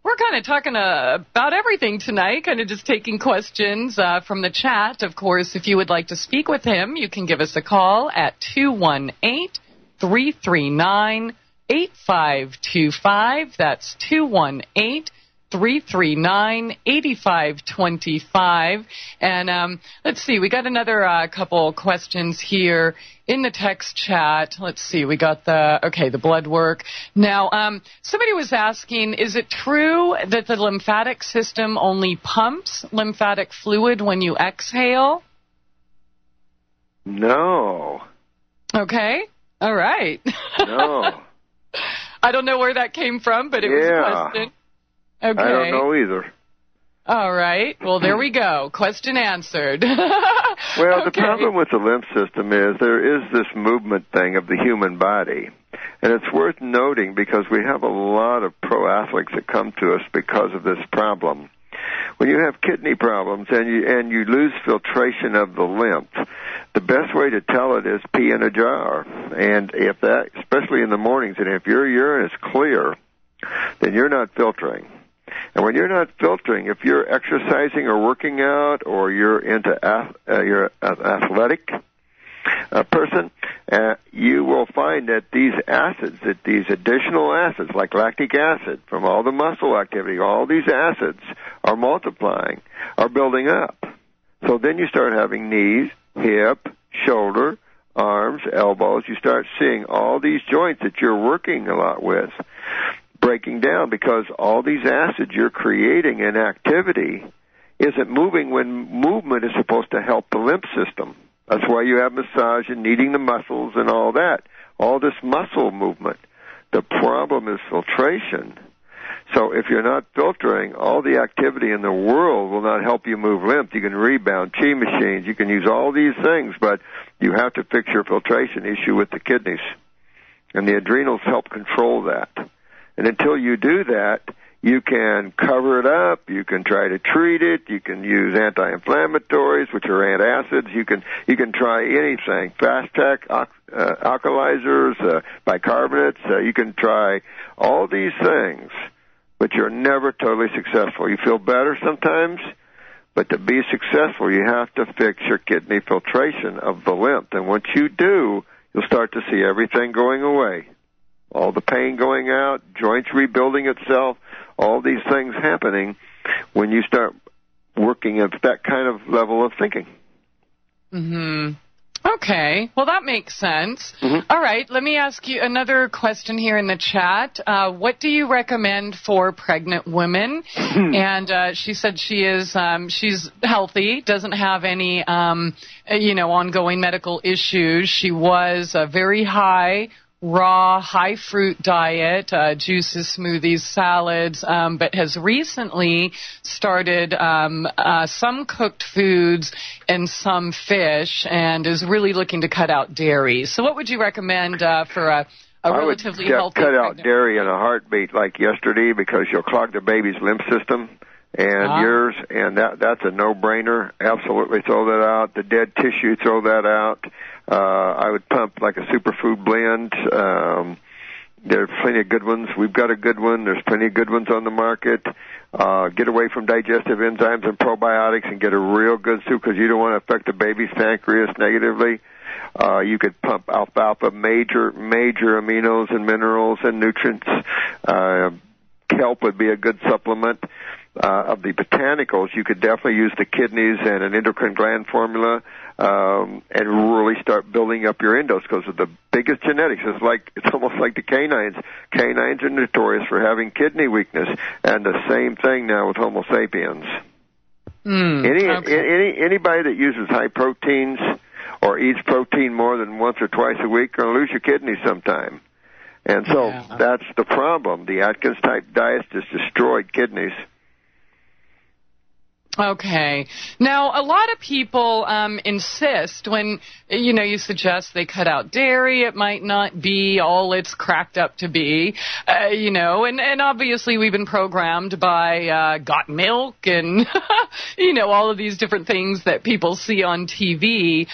we're kind of talking about everything tonight, kind of just taking questions from the chat. Of course, if you would like to speak with him, you can give us a call at 218-339-8525. That's 218-339-8525. And let's see, we got another couple questions here in the text chat. Let's see, we got the blood work. Now, somebody was asking, is it true that the lymphatic system only pumps lymphatic fluid when you exhale? No. Okay, all right. No. I don't know where that came from, but it was a question. Okay. I don't know either. All right. Well, there we go. Question answered. Well, the problem with the lymph system is there is this movement thing of the human body. And it's worth noting because we have a lot of pro athletes that come to us because of this problem. When you have kidney problems and you lose filtration of the lymph, the best way to tell it is pee in a jar. And if that, especially in the mornings, and if your urine is clear, then you're not filtering. And when you're not filtering, if you're exercising or working out, or you're into you're an athletic person, you will find that these acids, that these additional acids, like lactic acid from all the muscle activity, all these acids are multiplying, are building up. So then you start having knees, hip, shoulder, arms, elbows. You start seeing all these joints that you're working a lot with breaking down because all these acids you're creating in activity isn't moving when movement is supposed to help the lymph system. That's why you have massage and kneading the muscles and all that, all this muscle movement. The problem is filtration. So if you're not filtering, all the activity in the world will not help you move lymph. You can rebound, chi machines, you can use all these things, but you have to fix your filtration issue with the kidneys. And the adrenals help control that. And until you do that, you can cover it up, you can try to treat it, you can use anti-inflammatories, which are antacids, you can try anything, fast-track alkalizers, bicarbonates, you can try all these things, but you're never totally successful. You feel better sometimes, but to be successful, you have to fix your kidney filtration of the lymph. And once you do, you'll start to see everything going away. All the pain going out, joints rebuilding itself, all these things happening when you start working at that kind of level of thinking. Mm-hmm. Okay. Well, that makes sense. Mm-hmm. All right. Let me ask you another question here in the chat. What do you recommend for pregnant women? And she said she's healthy, doesn't have any, ongoing medical issues. She was very high raw, high-fruit diet, juices, smoothies, salads, but has recently started some cooked foods and some fish, and is really looking to cut out dairy. So what would you recommend for a relatively healthy cut out dairy in a heartbeat like yesterday, because you'll clog the baby's lymph system and yours, and that's a no-brainer. Absolutely throw that out. The dead tissue, throw that out. I would pump like a superfood blend. There are plenty of good ones. We've got a good one. There's plenty of good ones on the market. Get away from digestive enzymes and probiotics and get a real good soup, because you don't want to affect the baby's pancreas negatively. You could pump alfalfa, major aminos and minerals and nutrients. Kelp would be a good supplement. Of the botanicals, you could definitely use the kidneys and an endocrine gland formula, and really start building up your endos, because of the biggest genetics. It's almost like the canines. Canines are notorious for having kidney weakness, and the same thing now with Homo sapiens. Anybody that uses high proteins or eats protein more than once or twice a week are going to lose your kidneys sometime. And so that's the problem. The Atkins-type diets just destroyed kidneys. Okay. Now, a lot of people insist when, you suggest they cut out dairy, it might not be all it's cracked up to be, and obviously we've been programmed by Got Milk and, all of these different things that people see on TV.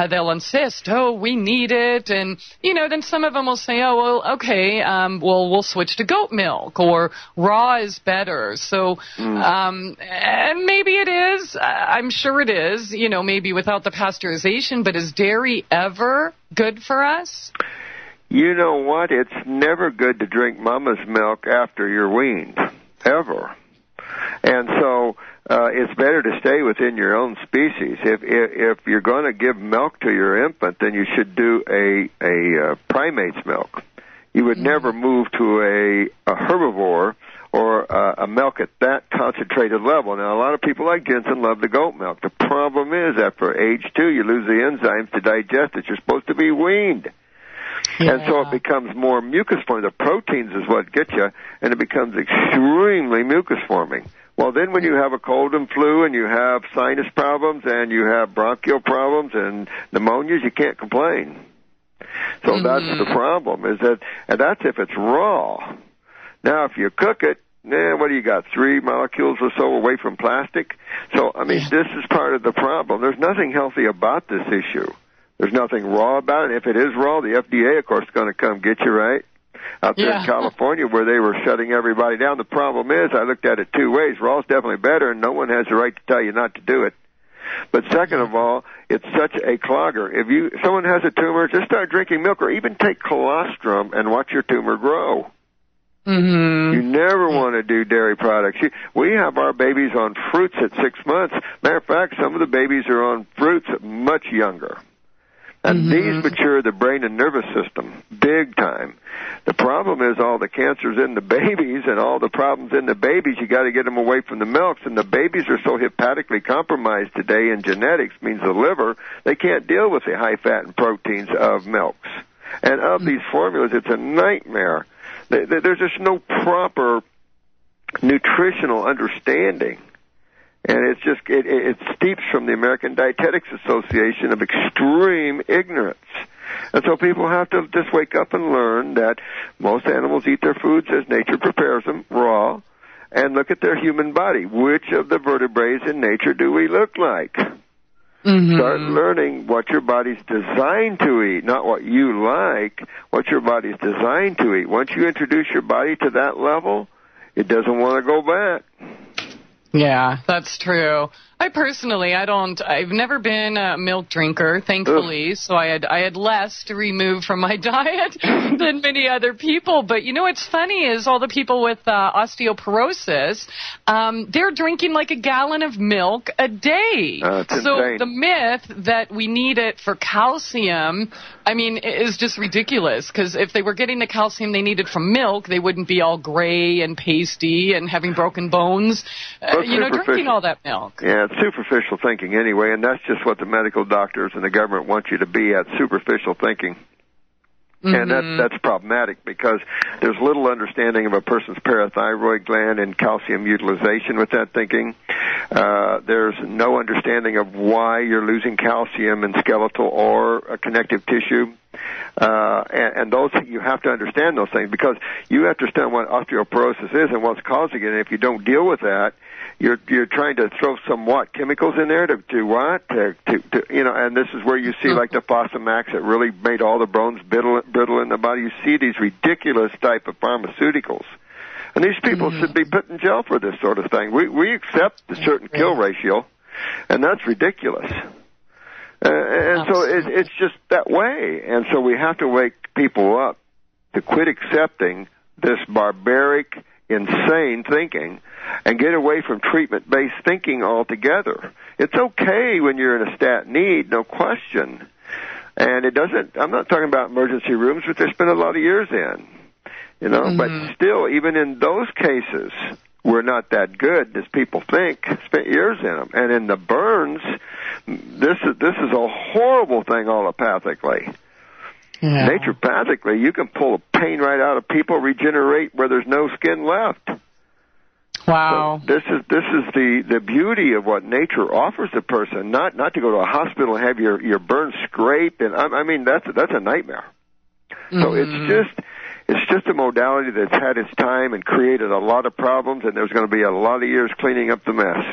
They'll insist, we need it, and, then some of them will say, okay, we'll switch to goat milk, or raw is better. So, and maybe it is. I'm sure it is, maybe without the pasteurization, but is dairy ever good for us? You know what? It's never good to drink mama's milk after you're weaned, ever. And so it's better to stay within your own species. If you're going to give milk to your infant, then you should do a primate's milk. You would never move to a herbivore or a milk at that concentrated level. Now, a lot of people like Jensen love the goat milk. The problem is, after age 2, you lose the enzymes to digest it. You're supposed to be weaned. Yeah. And so it becomes more mucus-forming. The proteins is what gets you, and it becomes extremely mucus-forming. Well, then when you have a cold and flu and you have sinus problems and you have bronchial problems and pneumonias, you can't complain. So that's the problem, and that's if it's raw. Now, if you cook it, what do you got, 3 molecules or so away from plastic? So, this is part of the problem. There's nothing healthy about this issue. There's nothing raw about it. If it is raw, the FDA, of course, is going to come get you, right? Out there in California, where they were shutting everybody down. The problem is, I looked at it 2 ways. Raw is definitely better, and no one has the right to tell you not to do it. But second of all, it's such a clogger. If someone has a tumor, just start drinking milk, or even take colostrum and watch your tumor grow. You never want to do dairy products. We have our babies on fruits at 6 months. Matter of fact, some of the babies are on fruits much younger. And these mature the brain and nervous system big time. The problem is all the cancers in the babies and all the problems in the babies, you got to get them away from the milks. And the babies are so hepatically compromised today in genetics, means the liver, they can't deal with the high fat and proteins of milks. And of these formulas, it's a nightmare. There's just no proper nutritional understanding. And it's just, it steeps from the American Dietetics Association of extreme ignorance. And so people have to just wake up and learn that most animals eat their foods as nature prepares them, raw, and look at their human body. Which of the vertebrae in nature do we look like? Mm-hmm. Start learning what your body's designed to eat, not what you like, what your body's designed to eat. Once you introduce your body to that level, it doesn't want to go back. Yeah, that's true. I've never been a milk drinker, thankfully, so I had less to remove from my diet than many other people. But you know what's funny is all the people with osteoporosis, they're drinking like a gallon of milk a day. So insane. The myth that we need it for calcium, is just ridiculous, because if they were getting the calcium they needed from milk, they wouldn't be all gray and pasty and having broken bones, drinking all that milk. Yeah, it's superficial thinking anyway, and that's just what the medical doctors and the government want you to be at, superficial thinking. Mm-hmm. And that's problematic, because there's little understanding of a person's parathyroid gland and calcium utilization with that thinking. There's no understanding of why you're losing calcium in skeletal or connective tissue. And those, you have to understand those things, because you have to understand what osteoporosis is and what's causing it. And if you don't deal with that, you're trying to throw some chemicals in there to and this is where you see like the Fosamax that really made all the bones brittle in the body. You see these ridiculous type of pharmaceuticals. And these people should be put in jail for this sort of thing. We accept a certain kill ratio, and that's ridiculous. And so it's just that way. And so we have to wake people up to quit accepting this barbaric, insane thinking and get away from treatment-based thinking altogether. It's okay when you're in a stat need, no question. And I'm not talking about emergency rooms, which I spent a lot of years in, but still, even in those cases, we're not that good as people think. Spent years in them. And in the burns, this is a horrible thing allopathically. Yeah. Naturopathically, you can pull a pain right out of people, regenerate where there's no skin left. Wow. So this is the beauty of what nature offers a person, not to go to a hospital and have your burns scraped, and that's a nightmare. So it's just a modality that's had its time and created a lot of problems, and there's going to be a lot of years cleaning up the mess.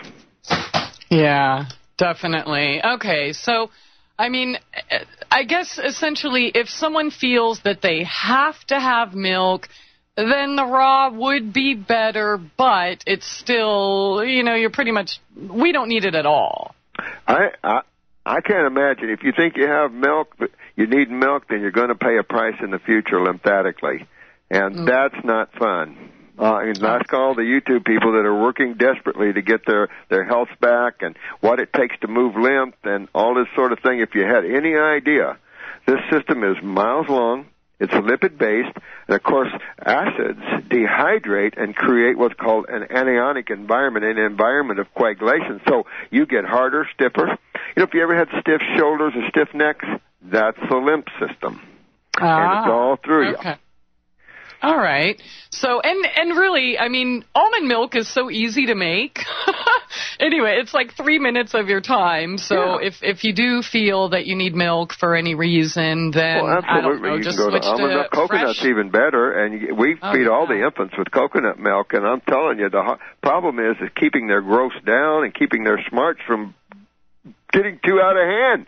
Yeah, definitely. Okay, so I guess essentially if someone feels that they have to have milk, then the raw would be better, but it's still, you're pretty much, we don't need it at all. I can't imagine. If you think you have milk, you need milk, then you're going to pay a price in the future lymphatically. And that's not fun. Ask all the YouTube people that are working desperately to get their health back and what it takes to move lymph and all this sort of thing. If you had any idea, this system is miles long. It's lipid-based, and of course, acids dehydrate and create what's called an anionic environment, an environment of coagulation. So you get harder, stiffer. If you ever had stiff shoulders or stiff necks, that's the lymph system. And it's all through you. All right. So, and really, almond milk is so easy to make. Anyway, it's like 3 minutes of your time. So if you do feel that you need milk for any reason, then absolutely. I don't know, you just can go switch to almond milk. Coconut's fresh. even better, and we feed all the infants with coconut milk. And I'm telling you, the problem is keeping their growth down and keeping their smarts from getting too out of hand.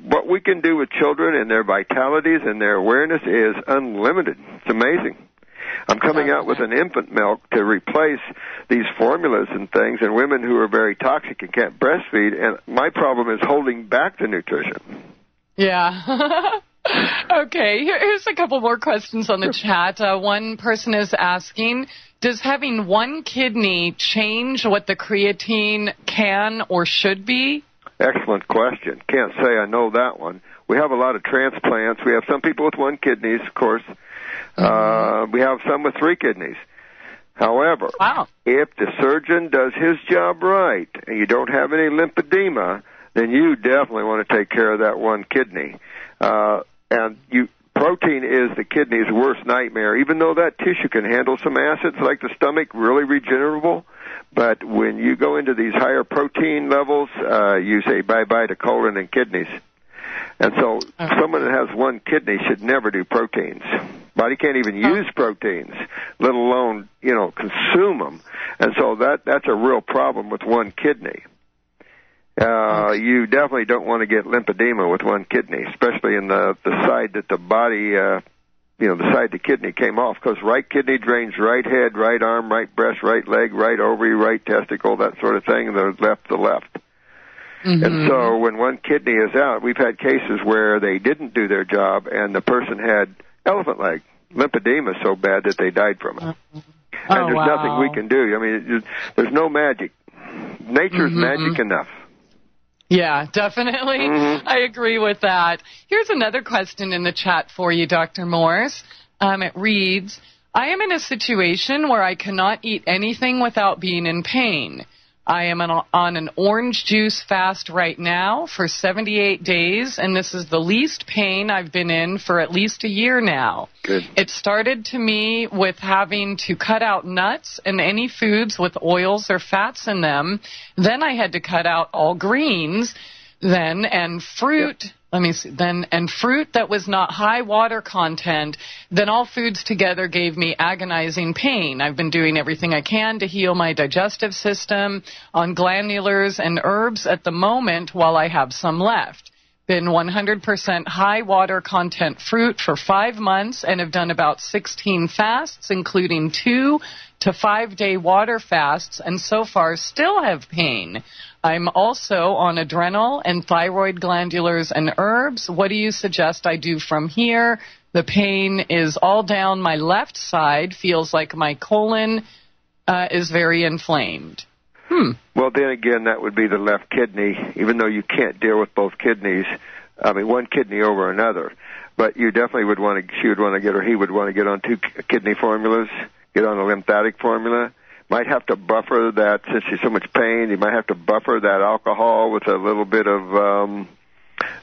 What we can do with children and their vitalities and their awareness is unlimited. It's amazing. I'm coming out with an infant milk to replace these formulas and things, and women who are very toxic and can't breastfeed, and my problem is holding back the nutrition. Yeah. Okay, here's a couple more questions on the chat. One person is asking, does having one kidney change what the creatine can or should be? Excellent question. Can't say I know that one. We have a lot of transplants. We have some people with one kidneys, of course. We have some with 3 kidneys. However, if the surgeon does his job right and you don't have any lymphedema, then you definitely want to take care of that one kidney. And Protein is the kidney's worst nightmare, even though that tissue can handle some acids like the stomach, really regenerable. But when you go into these higher protein levels, you say bye-bye to colon and kidneys. And so someone that has one kidney should never do proteins. Body can't even use proteins, let alone, consume them. And so that's a real problem with one kidney. You definitely don't want to get lymphedema with one kidney, especially in the side that the body, the side the kidney came off, because right kidney drains right head, right arm, right breast, right leg, right ovary, right testicle, that sort of thing, and the left. Mm-hmm. And so when one kidney is out, we've had cases where they didn't do their job and the person had elephant leg, lymphedema so bad that they died from it. And there's nothing we can do. I mean, there's no magic. Nature's magic enough. Yeah, definitely. Mm-hmm. I agree with that. Here's another question in the chat for you, Dr. Morse. It reads, I am in a situation where I cannot eat anything without being in pain. I am on an orange juice fast right now for 78 days, and this is the least pain I've been in for at least a year now. Good. It started to me with having to cut out nuts and any foods with oils or fats in them. Then I had to cut out all greens, and fruit. Yep. And fruit that was not high water content, then all foods together gave me agonizing pain. I've been doing everything I can to heal my digestive system on glandulars and herbs at the moment while I have some left. Been 100% high water content fruit for 5 months and have done about 16 fasts, including 2 to 5 day water fasts, and so far still have pain. I'm also on adrenal and thyroid glandulars and herbs. What do you suggest I do from here? The pain is all down my left side, feels like my colon is very inflamed. Well, then again, that would be the left kidney, even though you can't deal with both kidneys. I mean, one kidney over another. But you definitely would want to, he would want to get on 2 kidney formulas, get on a lymphatic formula. Might have to buffer that, since she's so much pain, you might have to buffer that alcohol with a little bit of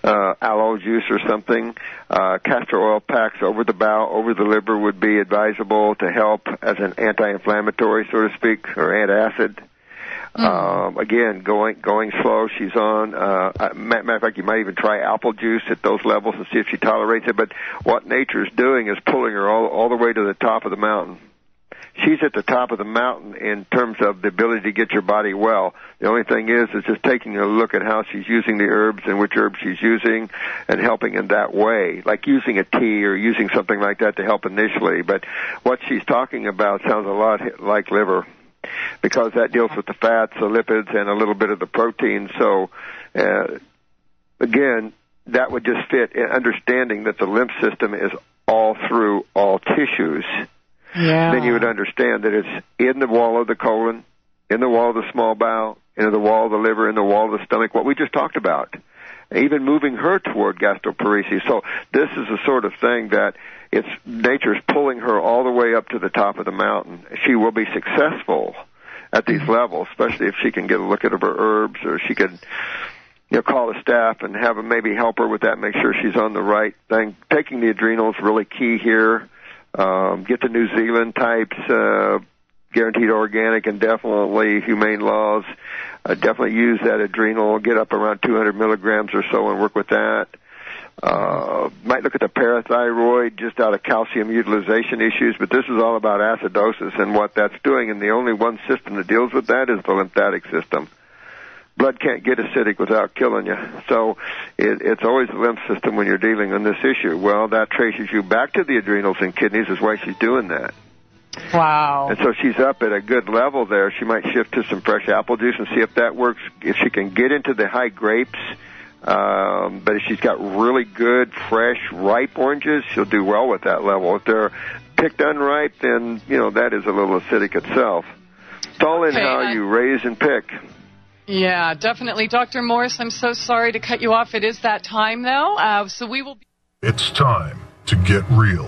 aloe juice or something. Castor oil packs over the bowel, over the liver would be advisable to help as an anti-inflammatory, so to speak, or antacid. Again, going slow. She's on. Matter of fact, you might even try apple juice at those levels and see if she tolerates it. But what nature's doing is pulling her all the way to the top of the mountain. She's at the top of the mountain in terms of the ability to get your body well. The only thing is just taking a look at how she's using the herbs and which herbs she's using and helping in that way, like using a tea or using something like that to help initially. But what she's talking about sounds a lot like liver, because that deals with the fats, the lipids, and a little bit of the protein. So, again, that would just fit in understanding that the lymph system is all through all tissues. Yeah. Then you would understand that it's in the wall of the colon, in the wall of the small bowel, in the wall of the liver, in the wall of the stomach, what we just talked about, even moving her toward gastroparesis. So this is the sort of thing that nature's pulling her all the way up to the top of the mountain. She will be successful at these levels, especially if she can get a look at her herbs, or she could call the staff and have them maybe help her with that, make sure she's on the right thing. Taking the adrenals really key here. Get the New Zealand types, guaranteed organic and definitely humane laws. Definitely use that adrenal, get up around 200 milligrams or so and work with that. Might look at the parathyroid just out of calcium utilization issues, but this is all about acidosis and what that's doing, and the only one system that deals with that is the lymphatic system. Blood can't get acidic without killing you. So it's always the lymph system when you're dealing on this issue. Well, that traces you back to the adrenals and kidneys is why she's doing that. Wow. And so she's up at a good level there. She might shift to some fresh apple juice and see if that works. If she can get into the high grapes, but if she's got really good, fresh, ripe oranges, she'll do well with that level. If they're picked unripe, then, that is a little acidic itself. It's all in how you raise and pick. Yeah, definitely. Dr. Morse, I'm so sorry to cut you off. It is that time, though, so we will be... It's time to get real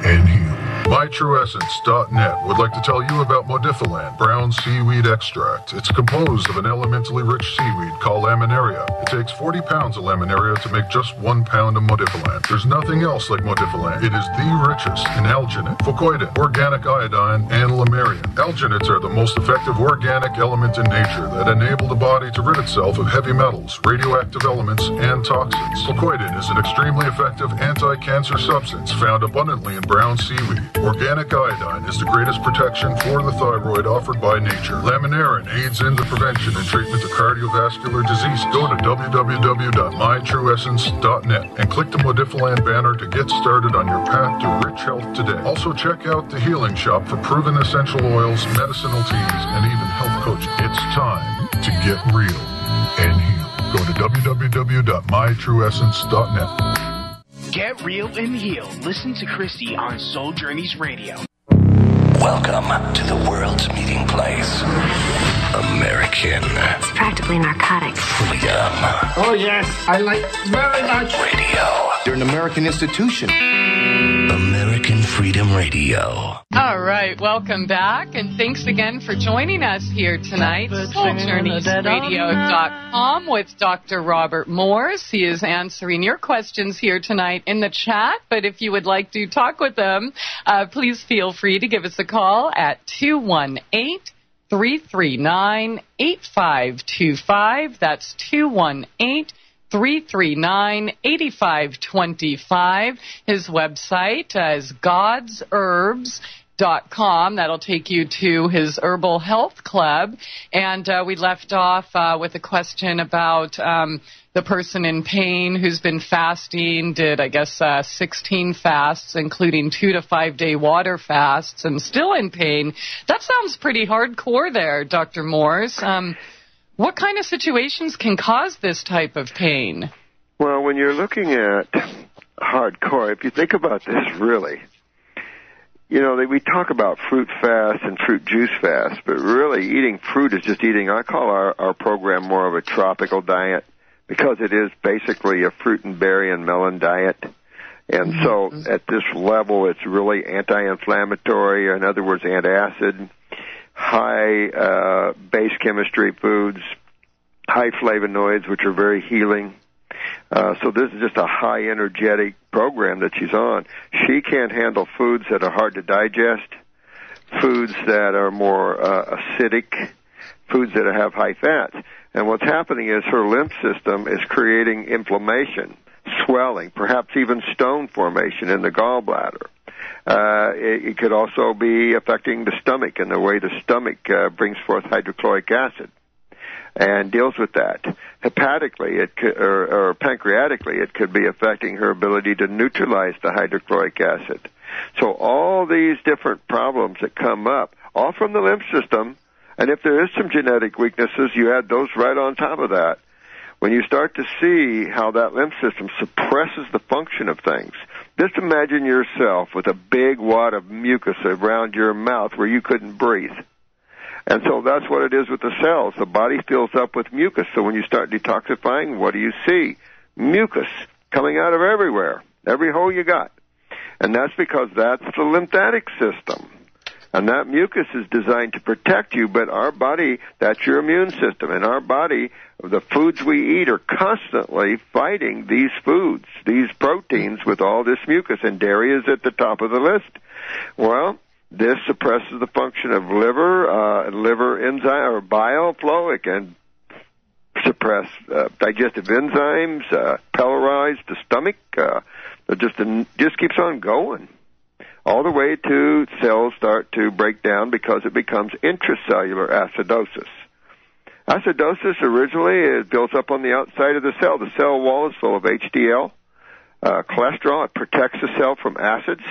and heal. MyTrueEssence.net would like to tell you about Modifiland brown seaweed extract. It's composed of an elementally rich seaweed called laminaria. It takes 40 pounds of laminaria to make just 1 pound of Modifiland. There's nothing else like Modifiland. It is the richest in alginate, fucoidin, organic iodine, and lamarian. Alginates are the most effective organic element in nature that enable the body to rid itself of heavy metals, radioactive elements, and toxins. Fucoidin is an extremely effective anti-cancer substance found abundantly in brown seaweed. Organic iodine is the greatest protection for the thyroid offered by nature. Laminarin aids in the prevention and treatment of cardiovascular disease. Go to www.mytrueessence.net and click the Modifiland banner to get started on your path to rich health today. Also check out the Healing Shop for proven essential oils, medicinal teas, and even health coaching. It's time to get real and heal. Go to www.mytrueessence.net. Get real and heal. Listen to Christie on Soul Journeys Radio. Welcome to the world's meeting place. American. It's practically narcotic. Freedom. Oh, yes. I like very much. Radio. They're an American institution. American Freedom Radio. All right, welcome back, and thanks again for joining us here tonight. SoulJourneysRadio.com with Dr. Robert Morse. He is answering your questions here tonight in the chat, but if you would like to talk with him, please feel free to give us a call at 218-339-8525. That's 218-339-8525. His website is godsherbs.com. That'll take you to his Herbal Health Club. And we left off with a question about the person in pain who's been fasting, did, 16 fasts, including 2 to 5 day water fasts, and still in pain. That sounds pretty hardcore there, Dr. Morse. What kind of situations can cause this type of pain? Well, when you're looking at hardcore, if you think about this really, we talk about fruit fast and fruit juice fast, but really eating fruit is just eating, I call our program more of a tropical diet because it is basically a fruit and berry and melon diet. And so at this level, it's really anti-inflammatory, or in other words, antacid, high base chemistry foods, high flavonoids, which are very healing. So this is just a high energetic program that she's on. She can't handle foods that are hard to digest, foods that are more acidic, foods that have high fats. And what's happening is her lymph system is creating inflammation, swelling, perhaps even stone formation in the gallbladder. It could also be affecting the stomach and the way the stomach brings forth hydrochloric acid and deals with that. Hepatically, or pancreatically, it could be affecting her ability to neutralize the hydrochloric acid. So all these different problems that come up, all from the lymph system, and if there is some genetic weaknesses, you add those right on top of that. When you start to see how that lymph system suppresses the function of things, just imagine yourself with a big wad of mucus around your mouth where you couldn't breathe. And so that's what it is with the cells. The body fills up with mucus. So when you start detoxifying, what do you see? Mucus coming out of everywhere, every hole you got. And that's because that's the lymphatic system. And that mucus is designed to protect you, but our body, that's your immune system. And our body, the foods we eat are constantly fighting these foods, these proteins with all this mucus. And dairy is at the top of the list. Well, this suppresses the function of liver enzyme or bile flow. It can suppress digestive enzymes, pylorize the stomach. It just keeps on going, all the way to cells start to break down because it becomes intracellular acidosis. Acidosis originally it builds up on the outside of the cell. The cell wall is full of HDL, cholesterol. It protects the cell from acids.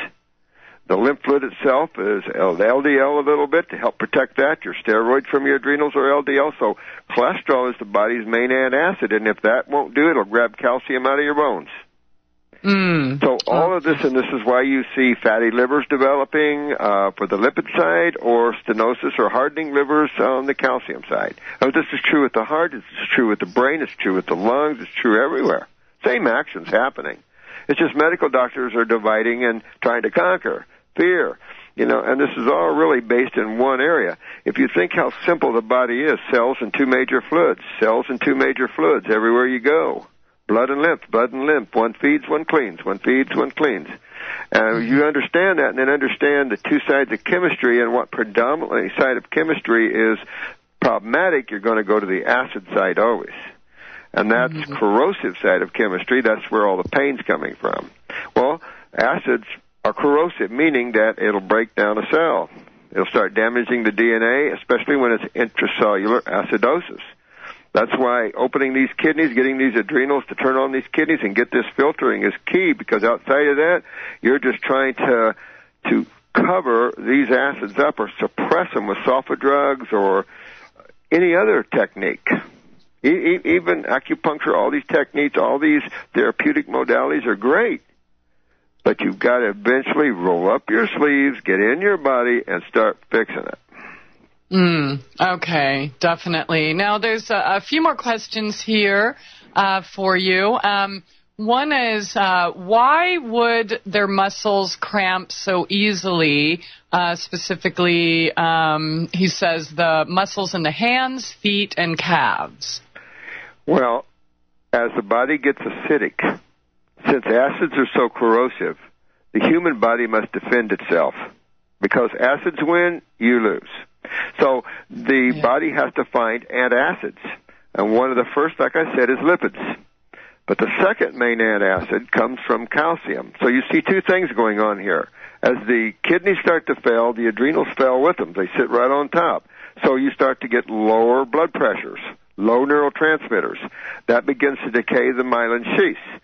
The lymph fluid itself is LDL a little bit to help protect that. Your steroids from your adrenals are LDL. So cholesterol is the body's main antacid, and if that won't do it, it'll grab calcium out of your bones. So all of this, and this is why you see fatty livers developing for the lipid side, or stenosis or hardening livers on the calcium side. This is true with the heart, it's true with the brain, it's true with the lungs, it's true everywhere. Same actions happening. It's just medical doctors are dividing and trying to conquer. fear. And this is all really based in one area. If you think how simple the body is, cells and two major fluids, everywhere you go. Blood and lymph, one feeds, one cleans, one feeds, one cleans. And you understand that, and then understand the two sides of chemistry, and what predominantly side of chemistry is problematic, you're going to go to the acid side always. And that's corrosive side of chemistry. That's where all the pain's coming from. Well, acids are corrosive, meaning that it'll break down a cell. It'll start damaging the DNA, especially when it's intracellular acidosis. That's why opening these kidneys, getting these adrenals to turn on these kidneys and get this filtering is key, because outside of that, you're just trying to cover these acids up or suppress them with sulfa drugs or any other technique. Even acupuncture, all these techniques, all these therapeutic modalities are great. But you've got to eventually roll up your sleeves, get in your body, and start fixing it. Okay, definitely. Now, there's a few more questions here for you. One is, why would their muscles cramp so easily? Specifically, he says the muscles in the hands, feet, and calves. Well, as the body gets acidic, since acids are so corrosive, the human body must defend itself. Because acids win, you lose. So the body has to find antacids. And one of the first, like I said, is lipids. But the second main antacid comes from calcium. So you see two things going on here. As the kidneys start to fail, the adrenals fail with them. They sit right on top. So you start to get lower blood pressures, low neurotransmitters. That begins to decay the myelin sheaths.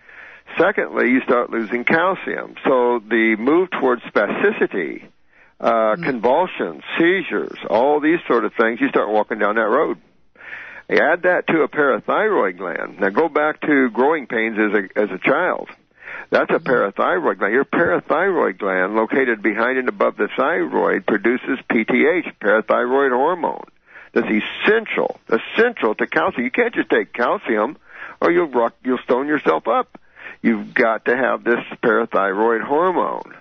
Secondly, you start losing calcium. So the move towards spasticity, convulsions, seizures, all these sort of things, you start walking down that road. You add that to a parathyroid gland. Now go back to growing pains as a child. That's a parathyroid gland. Your parathyroid gland, located behind and above the thyroid, produces PTH, parathyroid hormone. That's essential to calcium. You can't just take calcium or you'll stone yourself up. You've got to have this parathyroid hormone.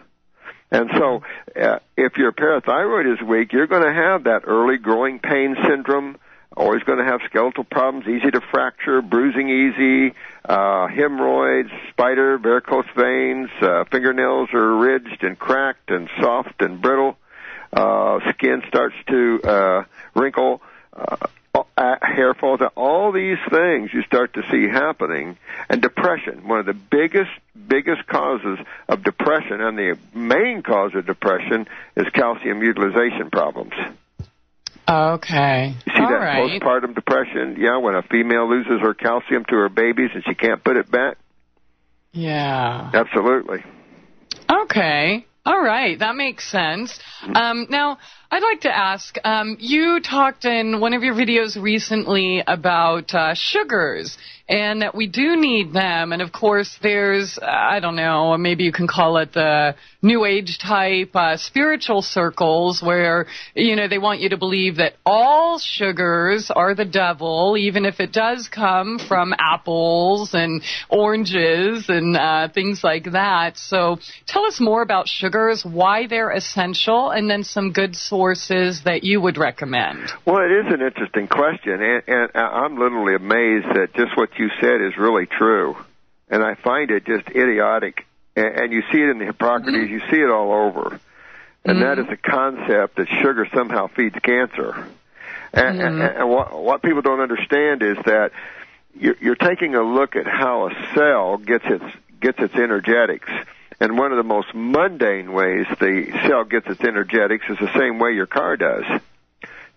And so if your parathyroid is weak, you're going to have that early growing pain syndrome, always going to have skeletal problems, easy to fracture, bruising easy, hemorrhoids, spider, varicose veins, fingernails are ridged and cracked and soft and brittle, skin starts to wrinkle, hair falls out. All these things you start to see happening. And depression, one of the biggest causes of depression, and the main cause of depression, is calcium utilization problems. Okay. You see that postpartum depression? Yeah, when a female loses her calcium to her babies and she can't put it back? Yeah. Absolutely. Okay. All right. That makes sense. Now, I'd like to ask, you talked in one of your videos recently about sugars, and that we do need them. And, of course, there's, I don't know, maybe you can call it the New Age type spiritual circles where, they want you to believe that all sugars are the devil, even if it does come from apples and oranges and things like that. So tell us more about sugars, why they're essential, and then some good sources that you would recommend. Well, it is an interesting question, and I'm literally amazed that just what you said is really true. And I find it just idiotic. And you see it in the Hippocrates, you see it all over. And that is the concept that sugar somehow feeds cancer. And what people don't understand is that you're taking a look at how a cell gets its energetics. And one of the most mundane ways the cell gets its energetics is the same way your car does.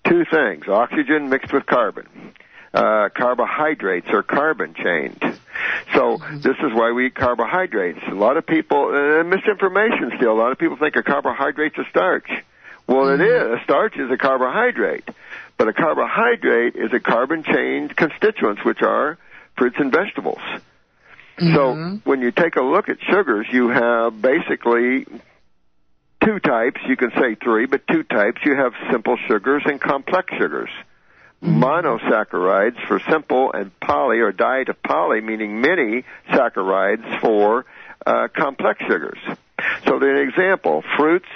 Two things: oxygen mixed with carbon. Carbohydrates are carbon chained. So this is why we eat carbohydrates. A lot of people, misinformation still, a lot of people think a carbohydrate's a starch. Well, it is. A starch is a carbohydrate. But a carbohydrate is a carbon-chained constituents, which are fruits and vegetables. So when you take a look at sugars, you have basically two types. You can say three, but two types. You have simple sugars and complex sugars. Monosaccharides for simple, and poly or diet of poly, meaning many saccharides for complex sugars. So an example, fruits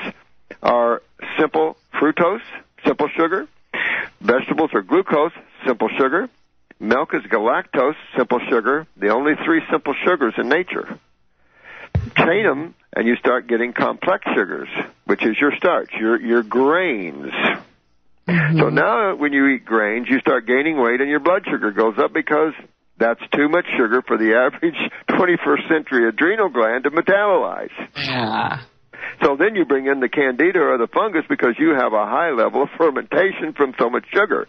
are simple fructose, simple sugar. Vegetables are glucose, simple sugar. Milk is galactose, simple sugar. The only 3 simple sugars in nature. Chain them, and you start getting complex sugars, which is your starch, your grains. Mm-hmm. So now when you eat grains, you start gaining weight and your blood sugar goes up because that's too much sugar for the average 21st century adrenal gland to metabolize. Yeah. So then you bring in the candida or the fungus because you have a high level of fermentation from so much sugar.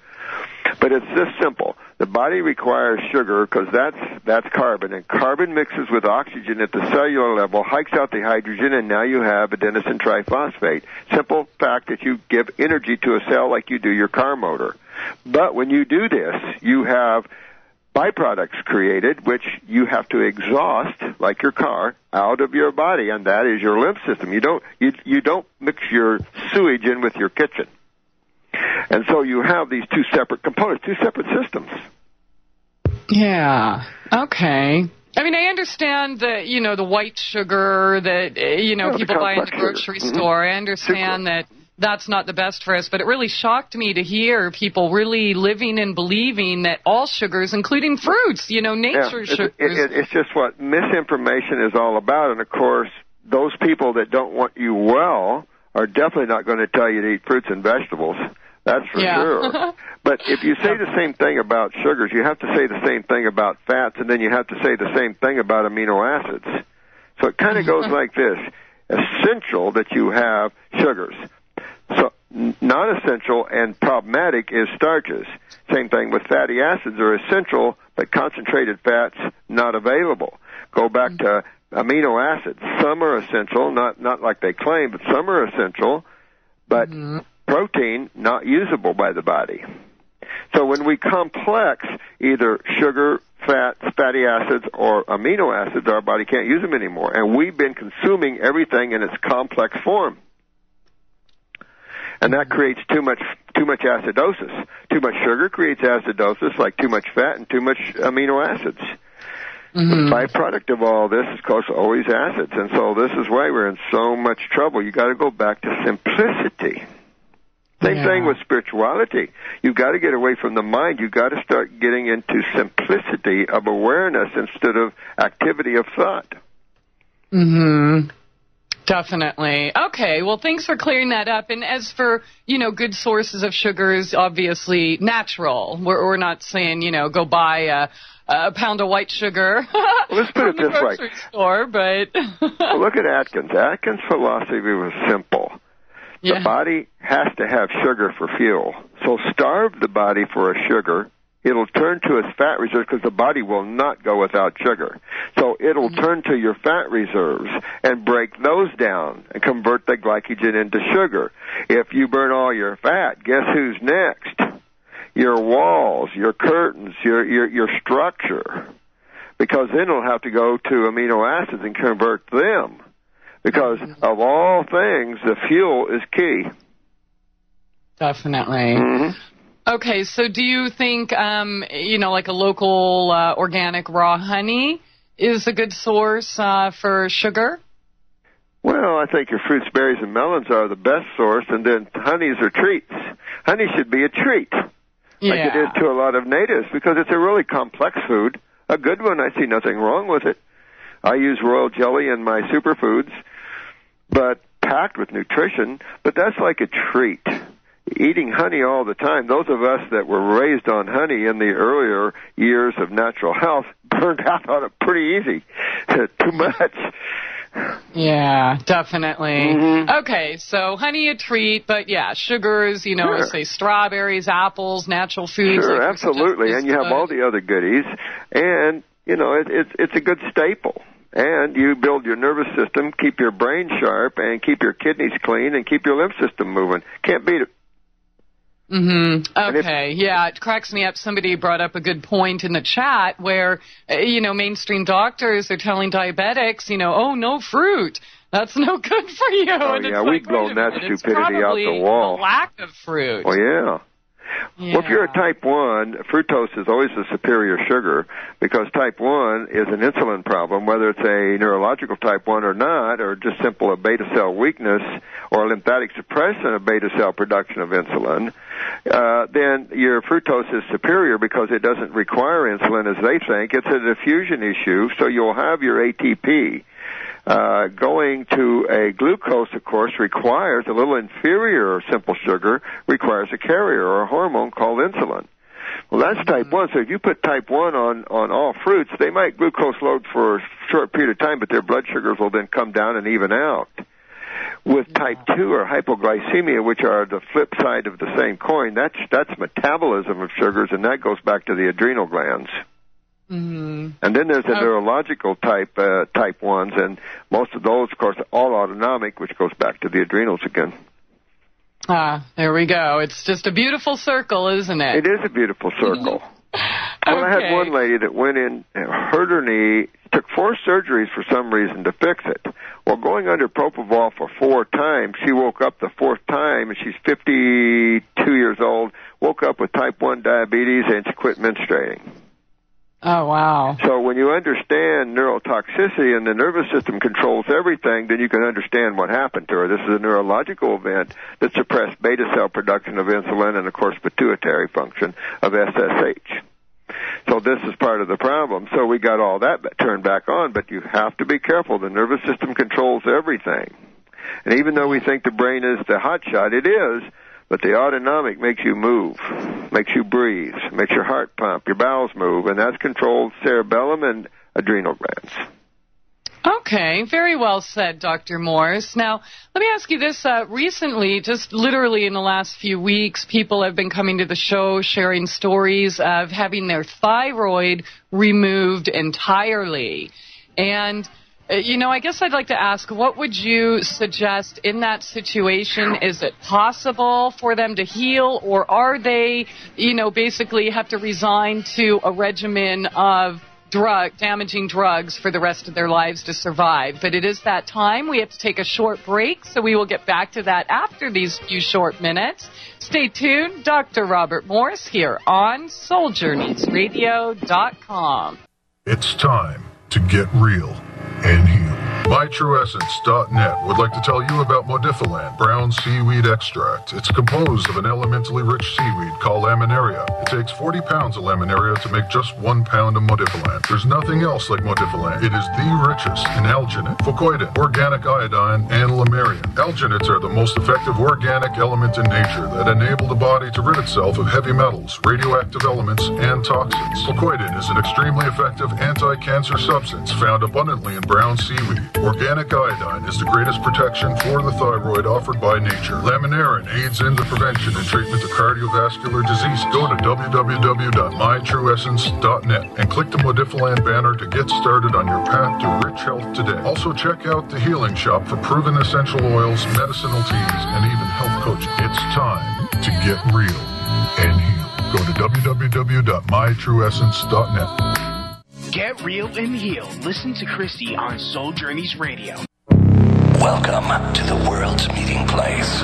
But it's this simple. The body requires sugar because that's carbon, and carbon mixes with oxygen at the cellular level, hikes out the hydrogen, and now you have adenosine triphosphate. Simple fact that you give energy to a cell like you do your car motor. But when you do this, you have byproducts created, which you have to exhaust, like your car, out of your body, and that is your lymph system. You don't mix your sewage in with your kitchen. And so you have these 2 separate components, 2 separate systems. Yeah. Okay. I mean, I understand the white sugar that, people buy in the grocery store. I understand that that's not the best for us, but it really shocked me to hear people really living and believing that all sugars, including fruits, nature sugars. It's just what misinformation is all about. And, of course, those people that don't want you well are definitely not going to tell you to eat fruits and vegetables. That's for sure. But if you say the same thing about sugars, you have to say the same thing about fats, and then you have to say the same thing about amino acids. So it kind of goes like this. Essential that you have sugars. So non-essential and problematic is starches. Same thing with fatty acids are essential, but concentrated fats not available. Go back to amino acids. Some are essential, not like they claim, but some are essential, but protein not usable by the body. So when we complex either sugar, fats, fatty acids, or amino acids, our body can't use them anymore. And we've been consuming everything in its complex form. And that creates too much acidosis. Too much sugar creates acidosis, like too much fat and too much amino acids. The byproduct of all this is, of course, always acids. And so this is why we're in so much trouble. You got to go back to simplicity. Same thing with spirituality. You've got to get away from the mind. You've got to start getting into simplicity of awareness instead of activity of thought. Definitely. Okay, well, thanks for clearing that up. And as for, good sources of sugars, obviously natural. We're not saying, go buy a pound of white sugar Let's put it from the this way. grocery store, but... Well, look at Atkins. Atkins' philosophy was simple. The body has to have sugar for fuel. So starve the body for a sugar. It'll turn to its fat reserves because the body will not go without sugar. So it'll turn to your fat reserves and break those down and convert the glycogen into sugar. If you burn all your fat, guess who's next? Your walls, your curtains, your structure. Because then it'll have to go to amino acids and convert them. Because of all things, the fuel is key. Definitely. Okay, so do you think, like a local organic raw honey is a good source for sugar? Well, I think your fruits, berries, and melons are the best source, and then honeys are treats. Honey should be a treat, like it is to a lot of natives, because it's a really complex food. A good one, I see nothing wrong with it. I use royal jelly in my superfoods, but packed with nutrition, but that's like a treat. Eating honey all the time, those of us that were raised on honey in the earlier years of natural health burned out on it pretty easy. Too much. Yeah, definitely. Okay, so honey a treat, but sugars, say strawberries, apples, natural foods. Sure, absolutely, and you have all the other goodies, and, it's a good staple. And you build your nervous system, keep your brain sharp, and keep your kidneys clean, and keep your lymph system moving. Can't beat it. Okay, it cracks me up. Somebody brought up a good point in the chat where, mainstream doctors are telling diabetics, oh, no fruit. That's no good for you. Oh, and we've blown that stupidity out the wall. The lack of fruit. Oh, yeah. Yeah. Well, if you're a type 1, fructose is always the superior sugar because type 1 is an insulin problem, whether it's a neurological type 1 or not, or just simple a beta cell weakness or a lymphatic suppression of beta cell production of insulin. Then your fructose is superior because it doesn't require insulin as they think. It's a diffusion issue, so you'll have your ATP. Going to a glucose, of course, requires a little inferior simple sugar, requires a carrier or a hormone called insulin. Well, that's type 1, so if you put type 1 on all fruits, they might glucose load for a short period of time, but their blood sugars will then come down and even out. With type 2 or hypoglycemia, which are the flip side of the same coin, that's metabolism of sugars, and that goes back to the adrenal glands. Mm-hmm. And then there's the neurological type 1s, and most of those, of course, are all autonomic, which goes back to the adrenals again. There we go. It's just a beautiful circle, isn't it? It is a beautiful circle. Well, I had one lady that went in, hurt her knee, took 4 surgeries for some reason to fix it. Well, going under propofol for 4 times, she woke up the 4th time, and she's 52 years old, woke up with type 1 diabetes, and she quit menstruating. Oh, wow. So when you understand neurotoxicity and the nervous system controls everything, then you can understand what happened to her. This is a neurological event that suppressed beta cell production of insulin and, of course, pituitary function of SSH. So this is part of the problem. So we got all that turned back on, but you have to be careful. The nervous system controls everything. And even though we think the brain is the hot shot, it is. But the autonomic makes you move, makes you breathe, makes your heart pump, your bowels move, and that's controlled cerebellum and adrenal glands. Okay, very well said, Dr. Morse. Now, let me ask you this. Recently, just literally in the last few weeks, people have been coming to the show sharing stories of having their thyroid removed entirely. And I guess I'd like to ask, what would you suggest in that situation? Is it possible for them to heal, or are they, basically have to resign to a regimen of damaging drugs for the rest of their lives to survive? But it is that time. We have to take a short break, so we will get back to that after these few short minutes. Stay tuned. Dr. Robert Morse here on SoulJourneysRadio.com. It's time to get real and heal. MyTrueEssence.net would like to tell you about Modifiland brown seaweed extract. It's composed of an elementally rich seaweed called laminaria. It takes 40 pounds of laminaria to make just 1 pound of Modifiland. There's nothing else like Modifiland. It is the richest in alginate, fucoidin, organic iodine, and lamarian. Alginates are the most effective organic element in nature that enable the body to rid itself of heavy metals, radioactive elements, and toxins. Fucoidin is an extremely effective anti-cancer substance found abundantly in brown seaweed. Organic iodine is the greatest protection for the thyroid offered by nature. Laminarin aids in the prevention and treatment of cardiovascular disease. Go to www.mytrueessence.net and click the Modifiland banner to get started on your path to rich health today. Also check out the Healing Shop for proven essential oils, medicinal teas, and even health coaching. It's time to get real and heal. Go to www.mytrueessence.net. Get real and heal. Listen to Christie on Soul Journeys Radio. Welcome to the world's meeting place.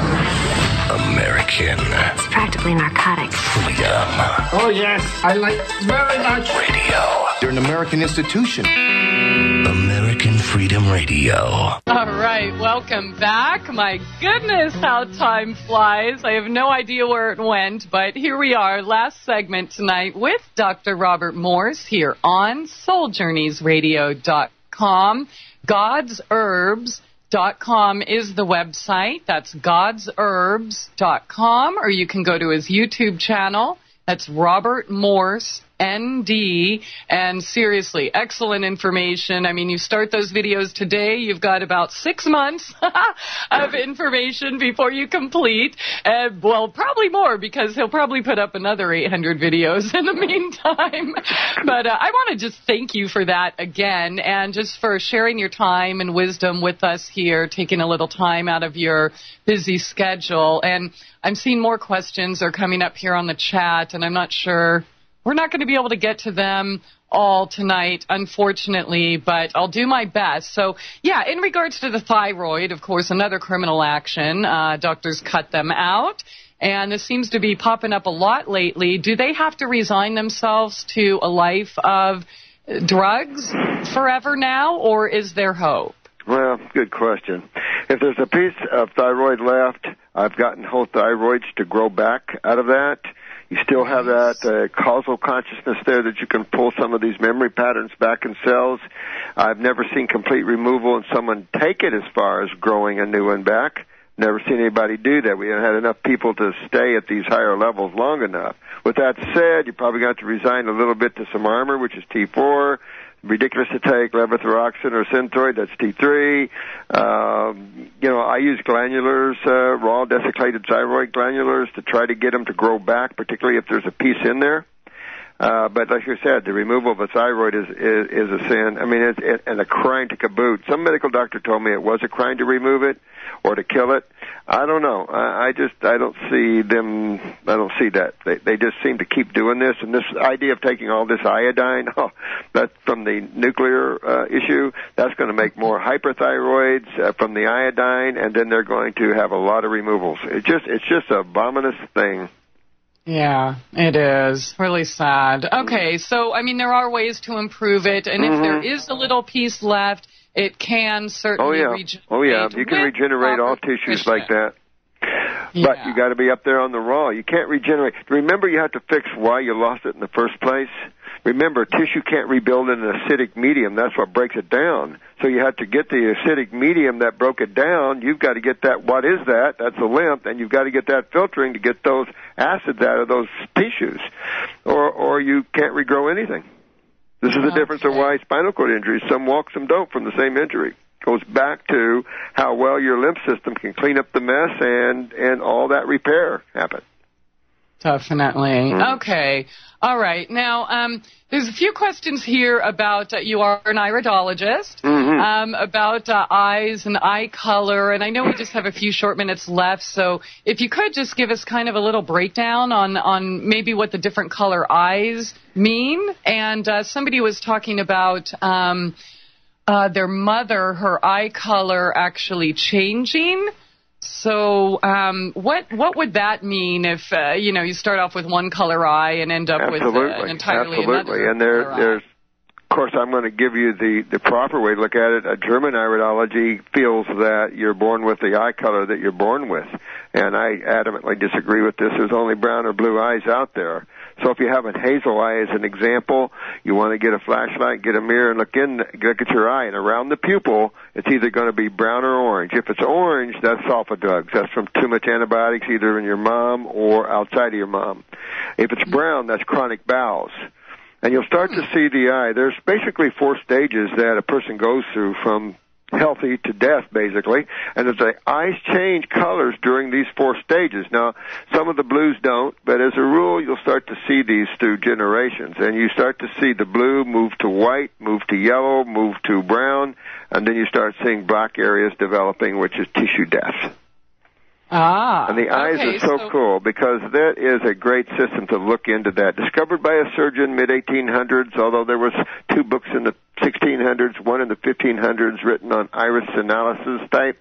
American It's practically narcotic. freedom Oh, yes, I like very much. radio. They're an American institution. American Freedom Radio. All right, welcome back. My goodness, how time flies. I have no idea where it went, but here we are, last segment tonight with Dr. Robert Morse here on SoulJourneysRadio.com. GodsHerbs.com is the website. That's GodsHerbs.com, or you can go to his YouTube channel. That's Robert Morse, ND, and seriously, excellent information. I mean, you start those videos today, you've got about 6 months of information before you complete. Well, probably more, because he'll probably put up another 800 videos in the meantime. But I want to just thank you for that again, and just for sharing your time and wisdom with us here, taking a little time out of your busy schedule. And I'm seeing more questions are coming up here on the chat, and I'm not sure. We're not going to be able to get to them all tonight, unfortunately, but I'll do my best. So, yeah, in regards to the thyroid, of course, another criminal action. Doctors cut them out. and this seems to be popping up a lot lately. Do they have to resign themselves to a life of drugs forever now, or is there hope? Well, good question. If there's a piece of thyroid left, I've gotten whole thyroids to grow back out of that. You still have that causal consciousness there that you can pull some of these memory patterns back in cells. I've never seen complete removal and someone take it as far as growing a new one back. Never seen anybody do that. We haven't had enough people to stay at these higher levels long enough. With that said, you probably got to resign a little bit to some armor, which is T4. Ridiculous to take levothyroxine or Synthroid, that's T3. I use glandulars, raw desiccated thyroid glandulars to try to get them to grow back, particularly if there's a piece in there. But like you said, the removal of a thyroid is a sin. I mean, and a crime to caboot. Some medical doctor told me it was a crime to remove it or to kill it. I don't know. I don't see them. I don't see that. They just seem to keep doing this. And this idea of taking all this iodine, that's from the nuclear issue. That's going to make more hyperthyroids from the iodine, and then they're going to have a lot of removals. It's just a ominous thing. Yeah, it is. Really sad. Okay, so, I mean, there are ways to improve it, and if there is a little piece left, it can certainly regenerate. Oh, yeah. You can regenerate all tissues like that. Yeah. But you got to be up there on the raw. You can't regenerate. Remember, you have to fix why you lost it in the first place. Remember, tissue can't rebuild in an acidic medium. That's what breaks it down. So you have to get the acidic medium that broke it down. You've got to get that. What is that? That's a lymph, and you've got to get that filtering to get those acids out of those tissues, or you can't regrow anything. This is the difference of why spinal cord injuries, some walk, some don't from the same injury. Goes back to how well your lymph system can clean up the mess and all that repair happen. Definitely. Okay. All right. Now, there's a few questions here about you are an iridologist, about eyes and eye color, and I know we just have a few short minutes left, so if you could just give us kind of a little breakdown on maybe what the different color eyes mean. And somebody was talking about their mother, her eye color actually changing. So what would that mean if, you start off with one color eye and end up with an entirely another and there's, of course, I'm going to give you the proper way to look at it. A German iridology feels that you're born with the eye color that you're born with, and I adamantly disagree with this. There's only brown or blue eyes out there. So if you have a hazel eye as an example, you want to get a flashlight, get a mirror, and look at your eye. And around the pupil, it's either going to be brown or orange. If it's orange, that's sulfa drugs. That's from too much antibiotics, either in your mom or outside of your mom. If it's brown, that's chronic bowels. And you'll start to see the eye. There's basically 4 stages that a person goes through from healthy to death, basically, and as the eyes change colors during these 4 stages. Now, some of the blues don't, but as a rule, you'll start to see these through generations, and you start to see the blue move to white, move to yellow, move to brown, and then you start seeing black areas developing, which is tissue death. And the eyes are so cool because that is a great system to look into that. Discovered by a surgeon mid-1800s, although there was 2 books in the 1600s, one in the 1500s written on iris analysis type.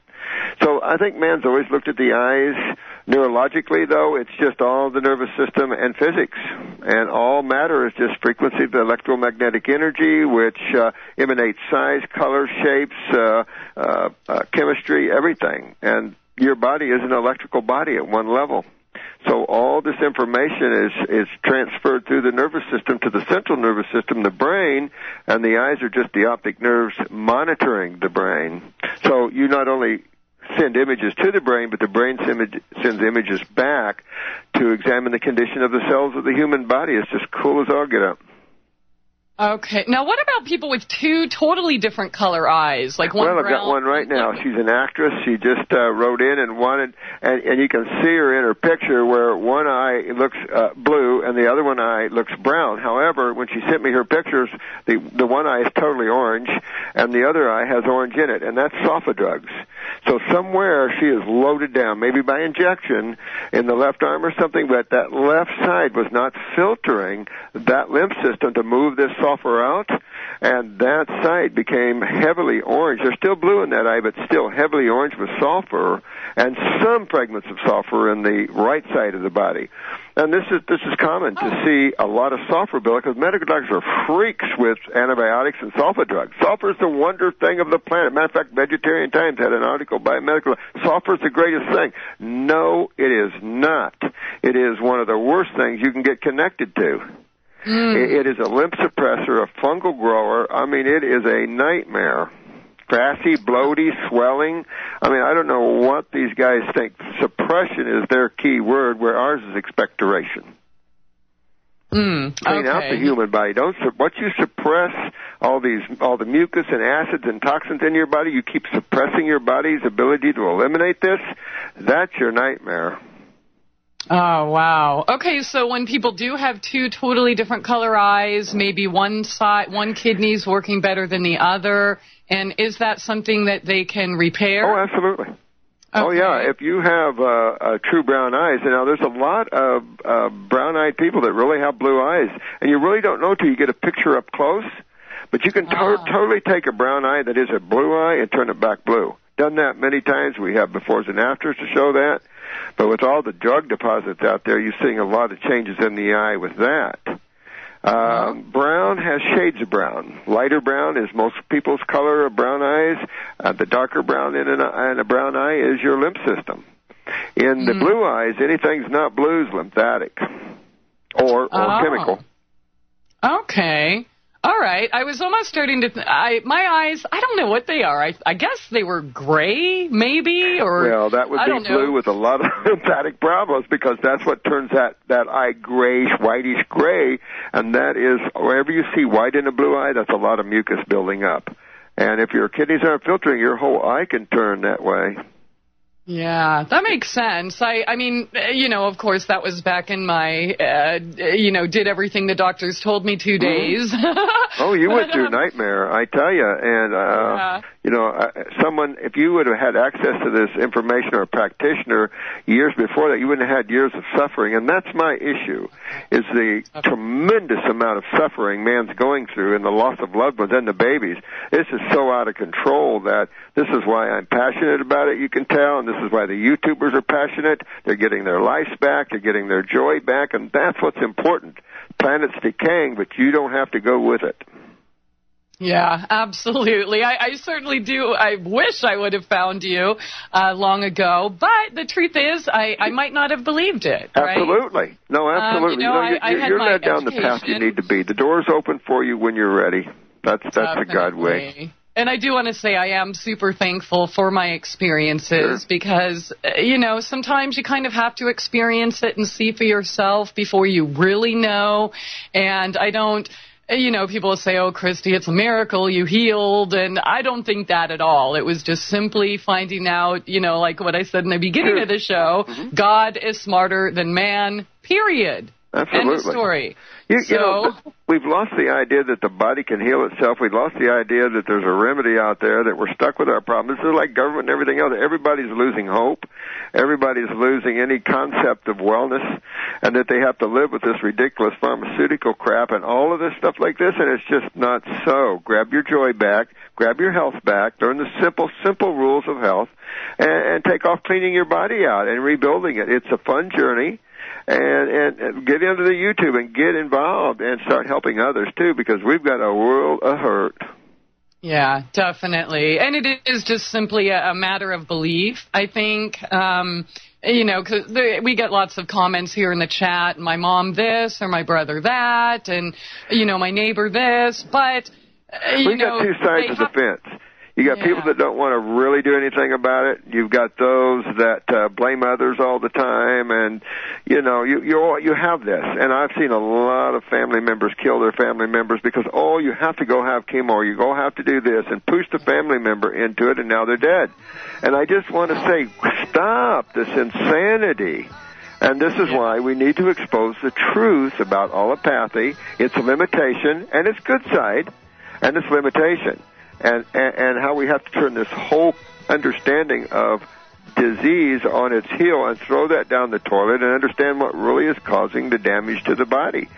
So I think man's always looked at the eyes. Neurologically, though, it's just all the nervous system and physics. And all matter is just frequency of the electromagnetic energy, which emanates size, color, shapes, chemistry, everything. And your body is an electrical body at one level. So all this information is transferred through the nervous system to the central nervous system, the brain, and the eyes are just the optic nerves monitoring the brain. So you not only send images to the brain, but the brain sends images back to examine the condition of the cells of the human body. It's just cool as all get up. Okay. Now, what about people with 2 totally different color eyes? Like one I've got one right now. She's an actress. She just wrote in and wanted, and you can see her in her picture where one eye looks blue and the other one eye looks brown. However, when she sent me her pictures, the one eye is totally orange and the other eye has orange in it, and that's sulfa drugs. So somewhere she is loaded down, maybe by injection in the left arm or something, but that left side was not filtering that lymph system to move this sulfur out, And that site became heavily orange. There's still blue in that eye, but still heavily orange with sulfur and some fragments of sulfur in the right side of the body. And this is common to see a lot of sulfur buildup because medical doctors are freaks with antibiotics and sulfur drugs. Sulfur is the wonder thing of the planet. Matter of fact, Vegetarian Times had an article by a medical. Sulfur is the greatest thing. No, it is not. It is one of the worst things you can get connected to. It is a lymph suppressor, a fungal grower. I mean, it is a nightmare. Gassy, bloaty, swelling. I mean, I don't know what these guys think. Suppression is their key word, where ours is expectoration. Clean out the human body. Once you suppress all the mucus and acids and toxins in your body, you keep suppressing your body's ability to eliminate this. That's your nightmare. Oh, wow. Okay, so when people do have two totally different color eyes, maybe one kidney's working better than the other, and is that something that they can repair? Oh, absolutely. Okay. Oh, yeah. If you have true brown eyes, and now there's a lot of brown-eyed people that really have blue eyes, and you really don't know till you get a picture up close, but you can totally take a brown eye that is a blue eye and turn it back blue. Done that many times. We have befores and afters to show that. But with all the drug deposits out there, you're seeing a lot of changes in the eye with that. Brown has shades of brown. Lighter brown is most people's color of brown eyes. The darker brown in a brown eye is your lymph system. In the blue eyes, anything's not blue is lymphatic or chemical. Okay. All right. I was almost starting to my eyes, I don't know what they are. I guess they were gray, maybe, or... Well, that would be blue with a lot of lymphatic problems, because that's what turns that eye grayish, whitish gray, and that is, wherever you see white in a blue eye, that's a lot of mucus building up. And if your kidneys aren't filtering, your whole eye can turn that way. Yeah, that makes sense. I mean, of course, that was back in my, did everything the doctors told me 2 days. Oh, you went through a nightmare, I tell you. And, someone, if you would have had access to this information, or a practitioner years before that, you wouldn't have had years of suffering. And that's my issue, is the tremendous amount of suffering man's going through, and the loss of loved ones and the babies. This is so out of control that this is why I'm passionate about it, you can tell, and this is why the YouTubers are passionate. They're getting their lives back. They're getting their joy back, and that's what's important. Planet's decaying, but you don't have to go with it. Yeah, absolutely. I certainly do. I wish I would have found you long ago, but the truth is, I might not have believed it. Right? Absolutely. No, absolutely. You're led down the path you need to be. The door's open for you when you're ready. That's the God way. And I do want to say I am super thankful for my experiences, because, sometimes you kind of have to experience it and see for yourself before you really know. And I don't, people say, oh, Christie, it's a miracle you healed. And I don't think that at all. It was just simply finding out, like what I said in the beginning of the show, God is smarter than man, period. Absolutely. End of story. We've lost the idea that the body can heal itself. We've lost the idea that there's a remedy out there, that we're stuck with our problems. This is like government and everything else. Everybody's losing hope. Everybody's losing any concept of wellness, and that they have to live with this ridiculous pharmaceutical crap and all of this stuff like this, and it's just not so. Grab your joy back. Grab your health back. Learn the simple rules of health, and take off cleaning your body out and rebuilding it. It's a fun journey. And get into the YouTube and get involved and start helping others, too, because we've got a world of hurt. Yeah, definitely. And it is just simply a matter of belief, I think. Because we get lots of comments here in the chat, my mom this or my brother that, and, my neighbor this. But, we've got two sides of the fence. You got people that don't want to really do anything about it. You've got those that blame others all the time, and you have this. And I've seen a lot of family members kill their family members because you have to go have chemo, or you go have to do this, and push the family member into it, and now they're dead. And I just want to say, stop this insanity. And this is why we need to expose the truth about allopathy, its limitation, and its good side, and its limitation. And how we have to turn this whole understanding of disease on its heel and throw that down the toilet and understand what really is causing the damage to the body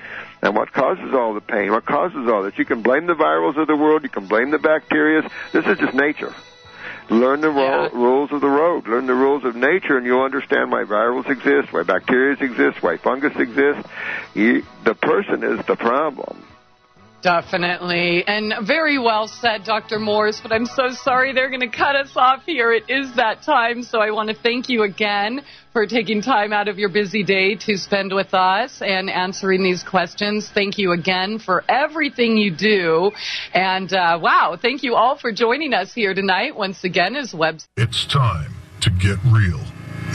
and what causes all the pain, what causes all this. You can blame the virals of the world. You can blame the bacteria. This is just nature. Learn the rules of the road. Learn the rules of nature, and you'll understand why virals exist, why bacteria exist, why fungus exists. The person is the problem. Definitely. And very well said, Dr. Morse, but I'm so sorry they're going to cut us off here. It is that time, so I want to thank you again for taking time out of your busy day to spend with us and answering these questions. Thank you again for everything you do. And, wow, thank you all for joining us here tonight. Once again, his website. It's time to get real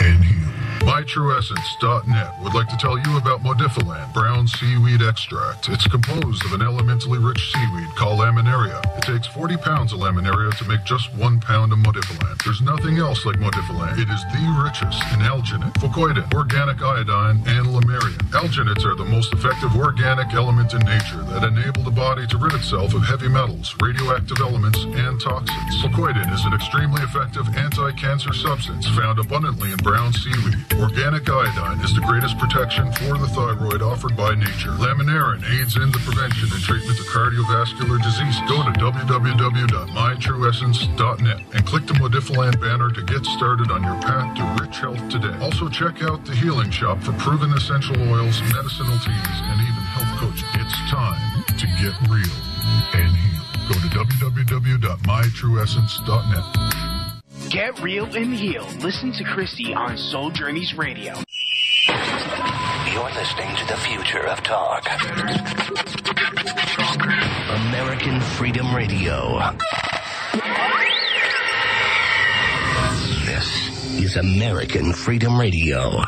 and heal. MyTrueEssence.net would like to tell you about Modifiland brown seaweed extract. It's composed of an elementally rich seaweed called laminaria. It takes 40 pounds of laminaria to make just 1 pound of Modifiland. There's nothing else like Modifiland. It is the richest in alginate, fucoidin, organic iodine, and lamarian. Alginates are the most effective organic element in nature that enable the body to rid itself of heavy metals, radioactive elements, and toxins. Fucoidin is an extremely effective anti-cancer substance found abundantly in brown seaweed. Organic iodine is the greatest protection for the thyroid offered by nature. Laminarin aids in the prevention and treatment of cardiovascular disease. Go to www.mytrueessence.net and click the Modifiland banner to get started on your path to rich health today. Also check out the Healing Shop for proven essential oils, medicinal teas, and even health coaching. It's time to get real and heal. Go to www.mytrueessence.net. Get real and heal. Listen to Christie on Soul Journeys Radio. You're listening to the future of talk. American Freedom Radio. This is American Freedom Radio.